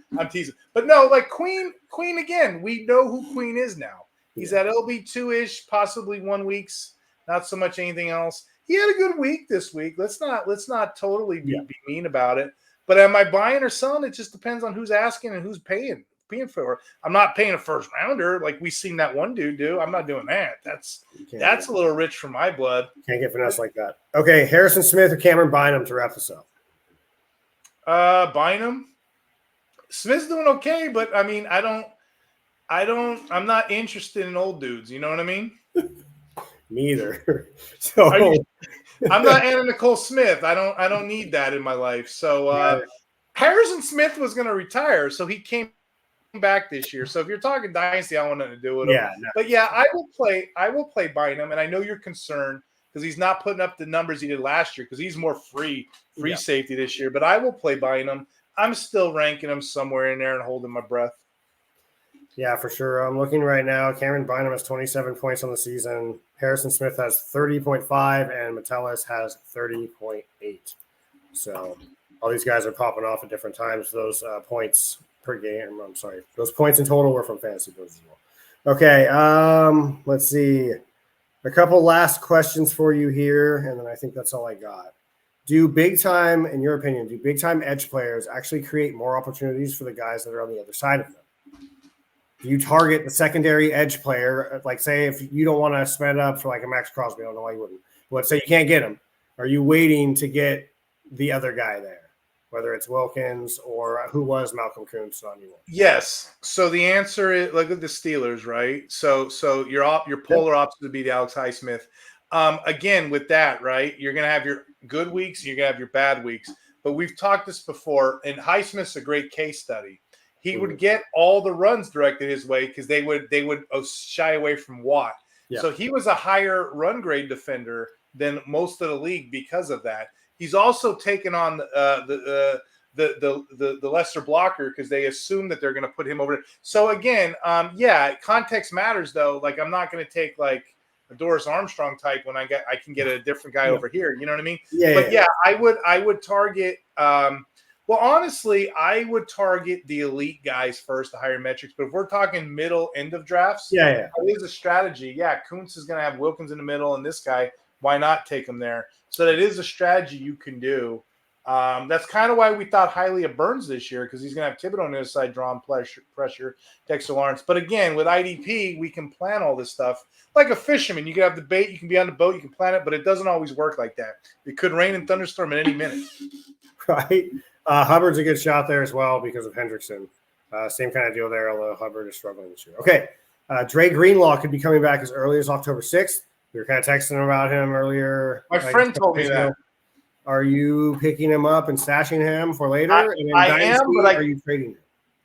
But no, like Queen again. We know who Queen is now. He's at LB2-ish, possibly 1 week's, not so much anything else. He had a good week this week. Let's not totally be mean about it. But am I buying or selling? It just depends on who's asking and who's paying for it. I'm not paying a first rounder like we've seen that one dude do. I'm not doing that. That's a little rich for my blood. Can't get finesse like that. Okay, Harrison Smith or Cameron Bynum to wrap this up. Bynum. Smith's doing okay, but I mean, I'm not interested in old dudes. You know what I mean? Me either. So I'm not Anna Nicole Smith. I don't need that in my life. So Harrison Smith was going to retire, so he came back this year. So if you're talking dynasty, I want nothing to do with him. No. But yeah, I will play Bynum, and I know you're concerned because he's not putting up the numbers he did last year because he's more free safety this year. But I will play Bynum. I'm still ranking him somewhere in there and holding my breath. Yeah, for sure. I'm looking right now. Cameron Bynum has 27 points on the season. Harrison Smith has 30.5, and Metellus has 30.8. So all these guys are popping off at different times. Those points per game. I'm sorry. Those points in total were from fantasy points as well. Okay, let's see. A couple last questions for you here, and then I think that's all I got. In your opinion, big time edge players actually create more opportunities for the guys that are on the other side of them? You target the secondary edge player, like say if you don't want to spend up for like a Max Crosby, I don't know why you wouldn't. Let's say you can't get him. Are you waiting to get the other guy there, whether it's Wilkins or who was Malcolm Kuntz on you? Yes. So the answer is look at the Steelers, right? So your polar opposite would be the Alex Highsmith. Again, with that, right, you're going to have your good weeks, and you're going to have your bad weeks. But we've talked this before, and Highsmith's a great case study. He would get all the runs directed his way because they would shy away from Watt. Yeah. So he was a higher run grade defender than most of the league because of that. He's also taken on the lesser blocker because they assume that they're going to put him over. So again, context matters though. Like I'm not going to take like a Doris Armstrong type when I can get a different guy over here. You know what I mean? Yeah. I would target. Well, honestly, I would target the elite guys first, the higher metrics. But if we're talking middle end of drafts, it is a strategy. Yeah, Kuntz is going to have Wilkins in the middle, and this guy. Why not take him there? So that is a strategy you can do. That's kind of why we thought highly of Burns this year because he's going to have Thibodeau on the other side drawing pressure, Dexter Lawrence. But again, with IDP, we can plan all this stuff like a fisherman. You can have the bait, you can be on the boat, you can plan it, but it doesn't always work like that. It could rain and thunderstorm at any minute. Right. Hubbard's a good shot there as well because of Hendrickson. Same kind of deal there, although Hubbard is struggling this year. Okay. Dre Greenlaw could be coming back as early as October 6th. We were kind of texting about him earlier. My friend told me that. Are you picking him up and stashing him for later? I am, but are you trading him?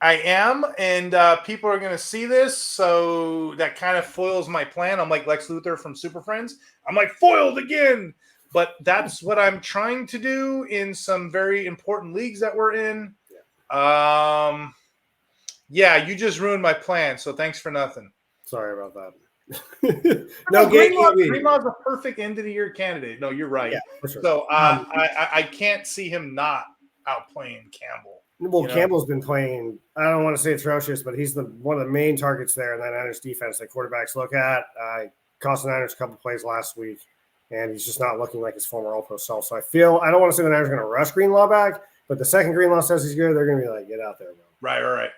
I am, and people are going to see this, so that kind of foils my plan. I'm like Lex Luthor from Super Friends. I'm like, foiled again. But that's what I'm trying to do in some very important leagues that we're in. You just ruined my plan, so thanks for nothing. Sorry about that. Greenlaw's a perfect end of the year candidate. No, you're right. Yeah, for sure. So I can't see him not outplaying Campbell. Well, Campbell's been playing, I don't want to say atrocious, but he's one of the main targets there in that Niners defense that quarterbacks look at. Cost the Niners a couple plays last week, and he's just not looking like his former All-Pro self. So I don't want to say the Niners are going to rush Greenlaw back, but the second Greenlaw says he's good, they're going to be like, get out there, bro. Right.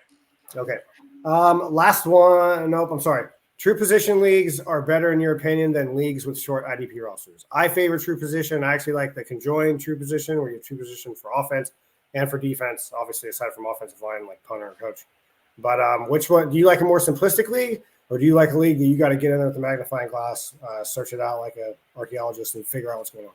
Okay. Last one. Nope, I'm sorry. True position leagues are better, in your opinion, than leagues with short IDP rosters. I favor true position. I actually like the conjoined true position, where you have true position for offense and for defense, obviously aside from offensive line, like punter and coach. But which one do you like? A more simplistic league, or do you like a league that you got to get in there with the magnifying glass, search it out like an archaeologist, and figure out what's going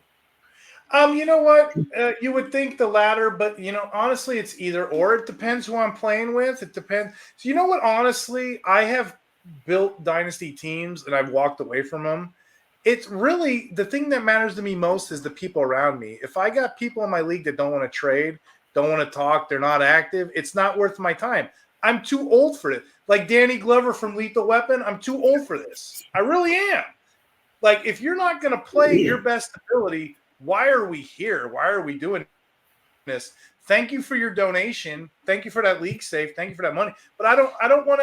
on? You know what? You would think the latter, but honestly, it's either or. It depends who I'm playing with. It depends. So you know what? Honestly, I have built dynasty teams and I've walked away from them. It's really the thing that matters to me most is the people around me. If I got people in my league that don't want to trade, don't want to talk, they're not active, it's not worth my time. I'm too old for it. Like Danny Glover from Lethal Weapon, I'm too old for this. I really am. Like, if you're not going to play your best ability, why are we here? Why are we doing this? Thank you for your donation. Thank you for that league save. Thank you for that money. But I don't want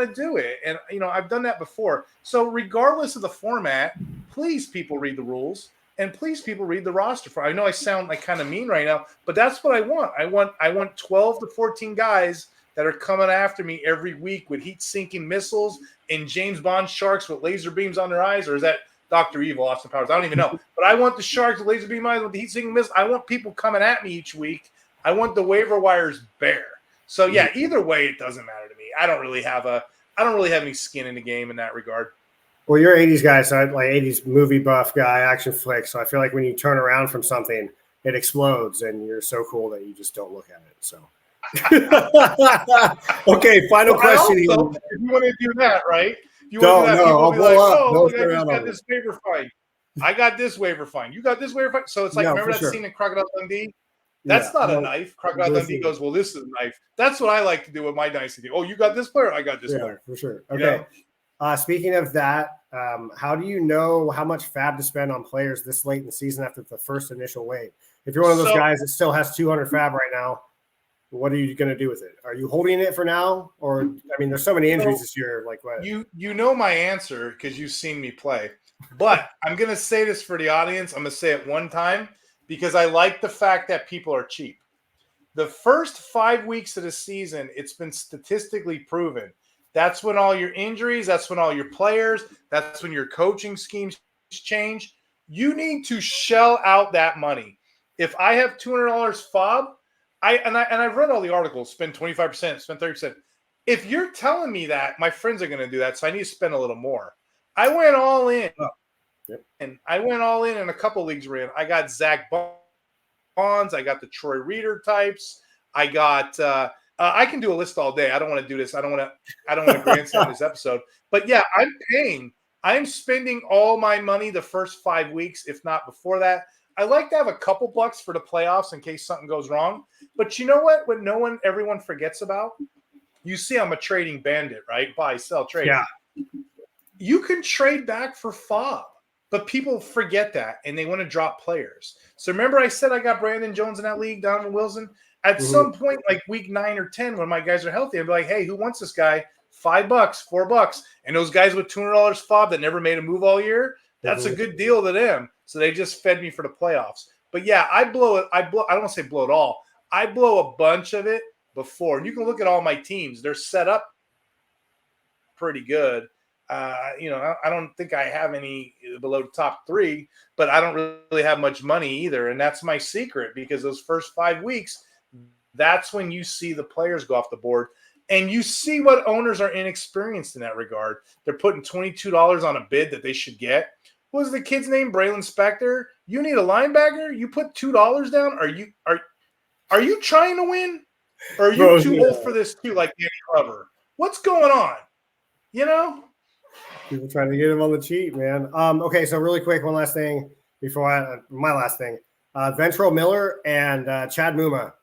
to do it. And I've done that before. So regardless of the format, please people read the rules and please people read the roster. I know I sound like kind of mean right now, but that's what I want. I want 12 to 14 guys that are coming after me every week with heat-sinking missiles and James Bond sharks with laser beams on their eyes, or is that Dr. Evil, Austin Powers? I don't even know. But I want the sharks with laser beam eyes with the heat-sinking missiles. I want people coming at me each week. I want the waiver wires bare. So yeah, either way, it doesn't matter to me. I don't really have any skin in the game in that regard. Well, you're 80s guy, so like 80s movie buff guy, action flick. So I feel like when you turn around from something, it explodes, and you're so cool that you just don't look at it. So, okay, final question. If you want to do that, right? You want to do that, I'll people be like, up. "Oh, look, I just got this waiver fine. I got this waiver fine. You got this waiver fine." So it's like, remember that scene in Crocodile Dundee? That's not a knife. Crocodile Dundee goes, "Well, this is a knife." That's what I like to do with my dynasty team. Oh, you got this player? I got this player. For sure. Okay. Speaking of that, how do you know how much fab to spend on players this late in the season after the first initial wave? If you're one of those guys that still has 200 fab right now, what are you going to do with it? Are you holding it for now? Or, I mean, there's so many injuries this year. Like what? You know my answer because you've seen me play. But I'm going to say this for the audience. I'm going to say it one time because I like the fact that people are cheap. The first 5 weeks of the season, it's been statistically proven. That's when all your injuries, that's when all your players, that's when your coaching schemes change. You need to shell out that money. If I have $200 FOB, I've read all the articles, spend 25%, spend 30%. If you're telling me that, my friends are going to do that, so I need to spend a little more. I went all in. And I went all in a couple of leagues we're in. I got Zach Bonds. I got the Troy Reader types. I got I can do a list all day. I don't want to do this. I don't want to grandstand this episode. But yeah, I'm paying I'm spending all my money the first 5 weeks, if not before that. I like to have a couple bucks for the playoffs in case something goes wrong. But you know what? What everyone forgets about? You see, I'm a trading bandit, right? Buy, sell, trade. Yeah. You can trade back for FOB, but people forget that and they want to drop players. So remember I said I got Brandon Jones in that league, Donovan Wilson? At some point, like week 9 or 10, when my guys are healthy, I'd be like, hey, who wants this guy? $5, $4. And those guys with $200 FOB that never made a move all year, that's a good deal to them. So they just fed me for the playoffs. But yeah, I blow it. I don't want to say blow it all. I blow a bunch of it before. And you can look at all my teams. They're set up pretty good. I don't think I have any below the top 3, but I don't really have much money either. And that's my secret, because those first 5 weeks, that's when you see the players go off the board. And you see what owners are inexperienced in that regard. They're putting $22 on a bid that they should get. What was the kid's name? Braylon Spector. You need a linebacker? You put $2 down? Are you trying to win? Or are you too old for this too, like Danny Glover? What's going on? You know? People trying to get him on the cheat, man. Okay, so really quick, one last thing before my last thing. Ventrell Miller and Chad Muma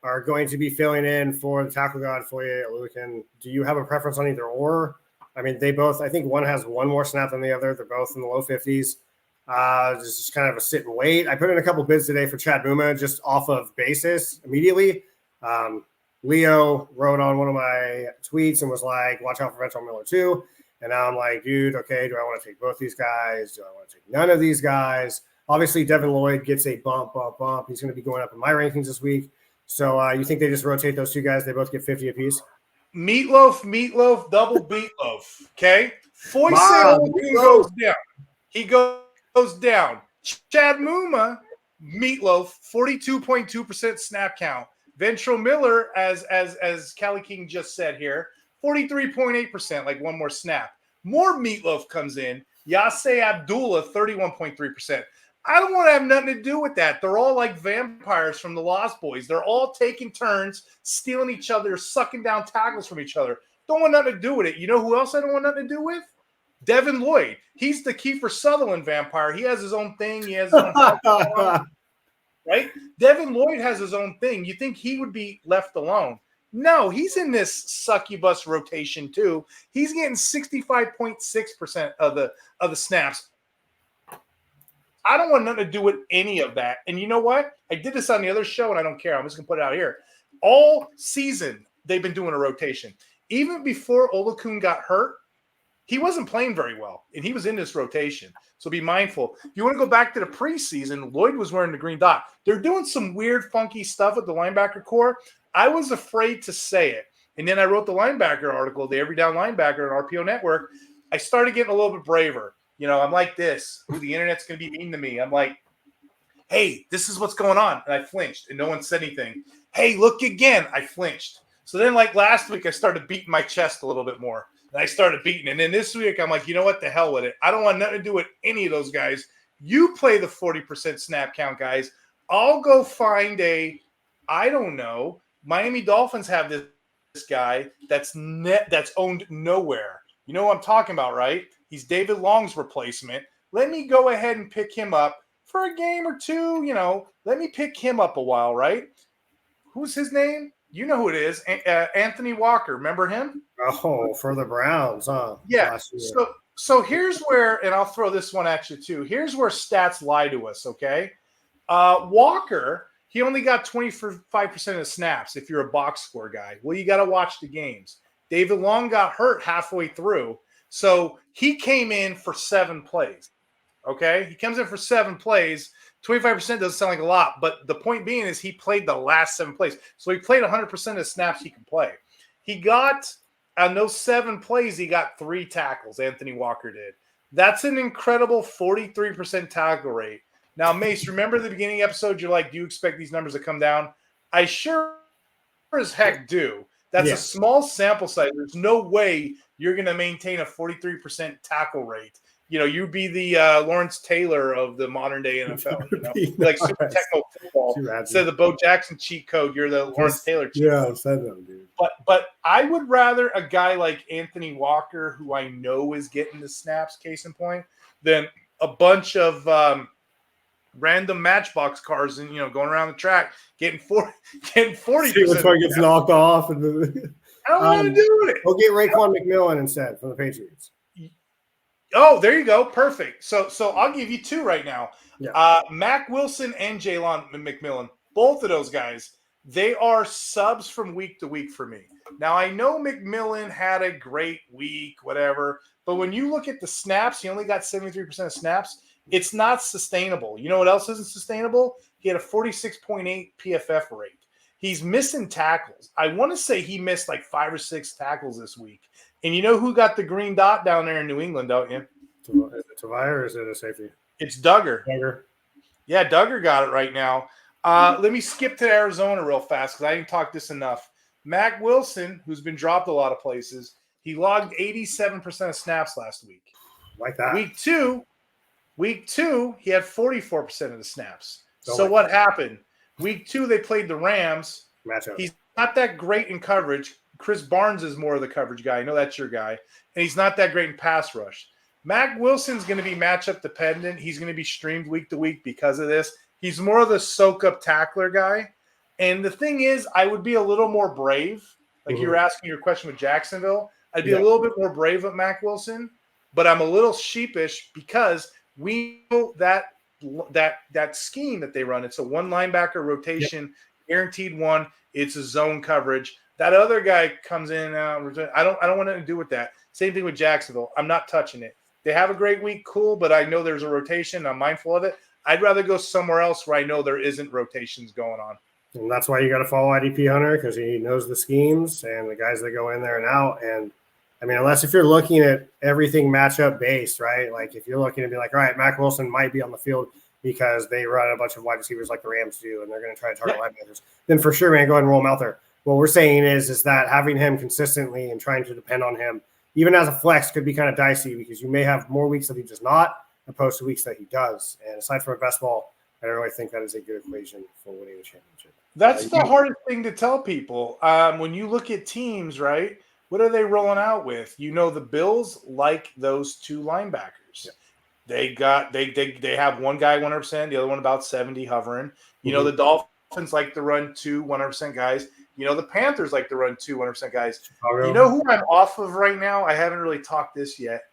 are going to be filling in for the tackle god Foye Oluokun. Do you have a preference on either or? I mean, they both, I think one has one more snap than the other. They're both in the low 50s. Just kind of a sit and wait. I put in a couple bids today for Chad Muma just off of basis immediately. Leo wrote on one of my tweets and was like, watch out for Ventrell Miller too. And now I'm like, dude, okay, do I want to take both these guys? Do I want to take none of these guys? Obviously, Devin Lloyd gets a bump. He's going to be going up in my rankings this week. So you think they just rotate those two guys? They both get 50 apiece? Meatloaf, double beatloaf. Okay? Foye goes down. He goes down. Chad Muma, Meatloaf, 42.2% snap count. Ventrell Miller, as Cali King just said here, 43.8%, like one more snap. More Meatloaf comes in. Yase Abdullah, 31.3%. I don't want to have nothing to do with that. They're all like vampires from the Lost Boys. They're all taking turns, stealing each other, sucking down tackles from each other. Don't want nothing to do with it. You know who else I don't want nothing to do with? Devin Lloyd. He's the Kiefer Sutherland vampire. He has his own thing. He has his own right? Devin Lloyd has his own thing. You think he would be left alone? No, he's in this succubus rotation too. He's getting 65.6% of the snaps. I don't want nothing to do with any of that. And you know what? I did this on the other show, and I don't care. I'm just going to put it out here. All season, they've been doing a rotation. Even before Oluokun got hurt, he wasn't playing very well, and he was in this rotation. So be mindful. If you want to go back to the preseason, Lloyd was wearing the green dot. They're doing some weird, funky stuff with the linebacker core. I was afraid to say it. And then I wrote the linebacker article, the Every Down Linebacker on RPO Network. I started getting a little bit braver. You know, I'm like this. Ooh, the internet's going to be mean to me. I'm like, hey, this is what's going on. And I flinched, and no one said anything. Hey, look again. I flinched. So then, like last week, I started beating my chest a little bit more. And I started beating. And then this week, I'm like, you know what? The hell with it. I don't want nothing to do with any of those guys. You play the 40% snap count, guys. I'll go find I don't know. Miami Dolphins have this guy that's owned nowhere. You know what I'm talking about, right? He's David Long's replacement. Let me go ahead and pick him up for a game or two. You know, let me pick him up a while, right? Who's his name? You know who it is. Anthony Walker. Remember him? Oh, for the Browns, huh? Yeah. So here's where, and I'll throw this one at you too. Here's where stats lie to us, okay? Walker, he only got 25% of the snaps if you're a box score guy. Well, you got to watch the games. David Long got hurt halfway through. So he came in for 7 plays, okay? He comes in for 7 plays. 25% doesn't sound like a lot, but the point being is he played the last 7 plays. So he played 100% of the snaps he can play. He got, on those 7 plays, he got 3 tackles, Anthony Walker did. That's an incredible 43% tackle rate. Now, Mase, remember the beginning episode, you're like, do you expect these numbers to come down? I sure as heck do. That's a small sample size. There's no way you're going to maintain a 43% tackle rate. You know, you'd be the Lawrence Taylor of the modern day NFL. You know? Like super techno football. Instead of the Bo Jackson cheat code, you're the Lawrence Taylor cheat code. Yeah, send them, dude. But I would rather a guy like Anthony Walker, who I know is getting the snaps, case in point, than a bunch of random Matchbox cars and going around the track getting 40. See which one gets knocked off. And I don't want to do it. We'll get Raekwon McMillan instead from the Patriots. Oh, there you go. Perfect. So I'll give you two right now. Yeah. Mac Wilson and Jalen McMillan, both of those guys, they are subs from week to week for me. Now, I know McMillan had a great week, whatever, but when you look at the snaps, he only got 73% of snaps. It's not sustainable. You know what else isn't sustainable? He had a 46.8 PFF rate. He's missing tackles. I want to say he missed like 5 or 6 tackles this week. And you know who got the green dot down there in New England, don't you? Is it Tavai or is it a safety? It's Duggar. Duggar. Yeah, Duggar got it right now. Let me skip to Arizona real fast because I didn't talk this enough. Mac Wilson, who's been dropped a lot of places, he logged 87% of snaps last week. Like that. Week two, he had 44% of the snaps. So what happened? Week 2, they played the Rams. Matchup. He's not that great in coverage. Chris Barnes is more of the coverage guy. I know that's your guy. And he's not that great in pass rush. Mac Wilson's going to be matchup dependent. He's going to be streamed week to week because of this. He's more of the soak-up tackler guy. And the thing is, I would be a little more brave. Like you were asking your question with Jacksonville. I'd be a little bit more brave with Mac Wilson. But I'm a little sheepish because we know that scheme that they run. It's a one linebacker rotation, guaranteed one. It's a zone coverage. That other guy comes in. I don't want anything to do with that. Same thing with Jacksonville. I'm not touching it. They have a great week, cool, but I know there's a rotation. I'm mindful of it. I'd rather go somewhere else where I know there isn't rotations going on. And that's why you got to follow IDP Hunter, because he knows the schemes and the guys that go in there and out. And I mean, unless if you're looking at everything matchup based, right? Like if you're looking to be like, all right, Mac Wilson might be on the field because they run a bunch of wide receivers like the Rams do, and they're going to try to target linebackers, then for sure, man, go ahead and roll him out there. What we're saying is that having him consistently and trying to depend on him, even as a flex, could be kind of dicey because you may have more weeks that he does not opposed to weeks that he does. And aside from a best ball, I don't really think that is a good equation for winning a championship. That's the hardest thing to tell people. When you look at teams, right, what are they rolling out with? You know, the Bills like those two linebackers. Yeah. They have one guy 100%, the other one about 70 hovering. You know, the Dolphins like to run 2 100% guys. You know, the Panthers like to run 2 100% guys. Chicago. You know who I'm off of right now? I haven't really talked this yet.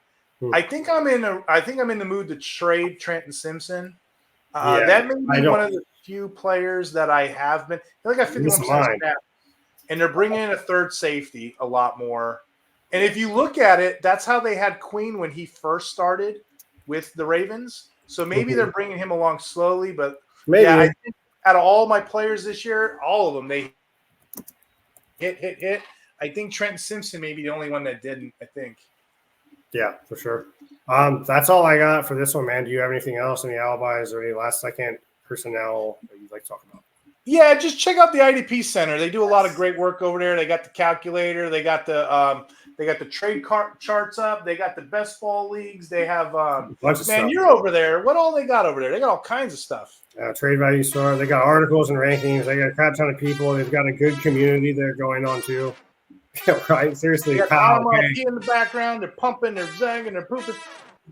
I think I'm in the mood to trade Trenton Simpson. That may be one of the few players that I have been. I got 51% snap, and they're bringing in a third safety a lot more. And if you look at it, that's how they had Queen when he first started with the Ravens. So maybe they're bringing him along slowly, but I think out of all my players this year, all of them they hit. I think Trenton Simpson may be the only one that didn't. I think. Yeah, for sure. That's all I got for this one, man. Do you have anything else, any alibis or any last second personnel that you'd like to talk about? Yeah, just check out the IDP Center. They do a lot of great work over there. They got the calculator. They got the trade charts up. They got the best ball leagues. They have man, you're over there. What all they got over there? They got all kinds of stuff. Trade value store. They got articles and rankings. They got a crap ton of people. They've got a good community they're going on too. Yeah, right. Seriously, in the background, they're pumping, they're zagging, they're pooping.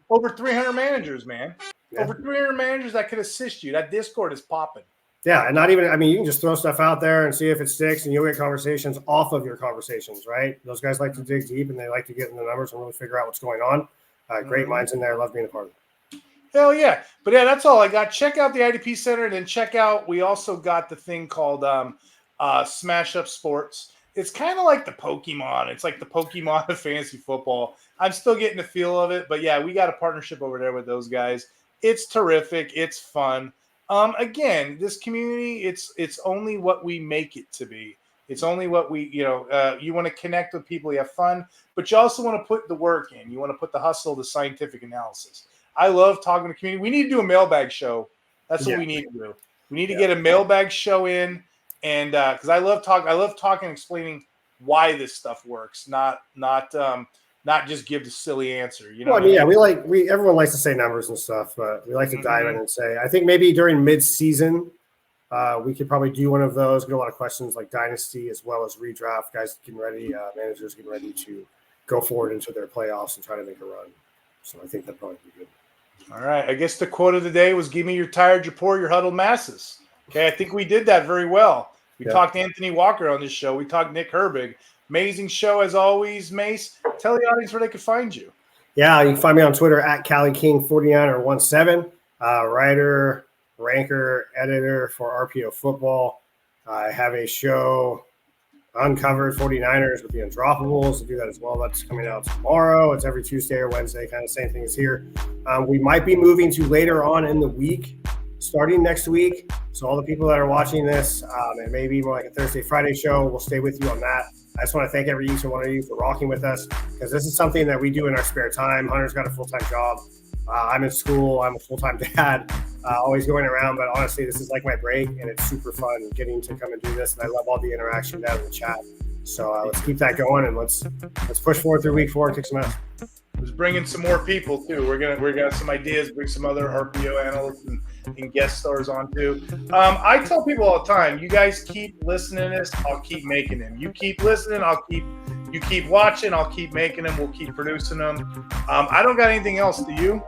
Over 300 managers, man. Yeah. Over 300 managers that could assist you. That Discord is popping. Yeah, and not even. I mean, you can just throw stuff out there and see if it sticks, and you'll get conversations off of your conversations, right? Those guys like to dig deep, and they like to get in the numbers and really figure out what's going on. Great minds in there. Love being a part of it. Hell yeah! But yeah, that's all I got. Check out the IDP Center, and then check out. We also got the thing called Smash Up Sports. It's kind of like the Pokemon. It's like the Pokemon of fantasy football. I'm still getting the feel of it, but yeah, we got a partnership over there with those guys. It's terrific. It's fun. Again, this community, it's only what we make it to be. It's only what we, you want to connect with people, you have fun, but you also want to put the work in. You want to put the hustle, the scientific analysis. I love talking to the community. We need to do a mailbag show. That's what we need to do. We need to get a mailbag show in. And because I love talking and explaining why this stuff works, not just give the silly answer. You know, well, I mean, everyone likes to say numbers and stuff, but we like to dive in and say, I think maybe during mid-season, We could probably do one of those. Get a lot of questions like Dynasty as well as redraft. Guys getting ready, managers getting ready to go forward into their playoffs and try to make a run. So I think that'd probably be good. All right. I guess the quote of the day was, give me your tired, your poor, your huddled masses. Okay. I think we did that very well. We talked Anthony Walker on this show. We talked Nick Herbig. Amazing show as always, Mase. Tell the audience where they can find you. Yeah, you can find me on Twitter at CaliKing49or17. Writer, ranker, editor for RPO Football. I have a show, Uncovered 49ers with the Undroppables. I do that as well. That's coming out tomorrow. It's every Tuesday or Wednesday, kind of same thing as here. We might be moving to later on in the week, starting next week. So all the people that are watching this, it may be more like a Thursday, Friday show. We'll stay with you on that. I just want to thank every each and one of you for rocking with us, because this is something that we do in our spare time. Hunter's got a full-time job. I'm in school. I'm a full-time dad, always going around. But honestly, this is like my break, and it's super fun getting to come and do this. And I love all the interaction down in the chat. So let's keep that going, and let's push forward through week 4 and kick some ass. Let's bring in some more people too. We're gonna some ideas. Bring some other RPO analysts and guest stars on too. I tell people all the time, you guys keep listening to this, I'll keep making them. You keep listening, you keep watching, I'll keep making them. We'll keep producing them. I don't got anything else. Do you?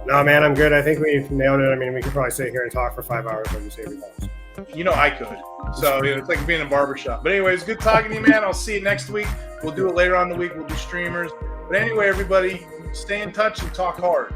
No, man, I'm good. I think we've nailed it. I mean, we could probably sit here and talk for 5 hours and say everything else. You know I could. So it's like being in a barbershop. But anyways, good talking to you, man. I'll see you next week. We'll do it later on in the week. We'll do streamers. But anyway, everybody, stay in touch and talk hard.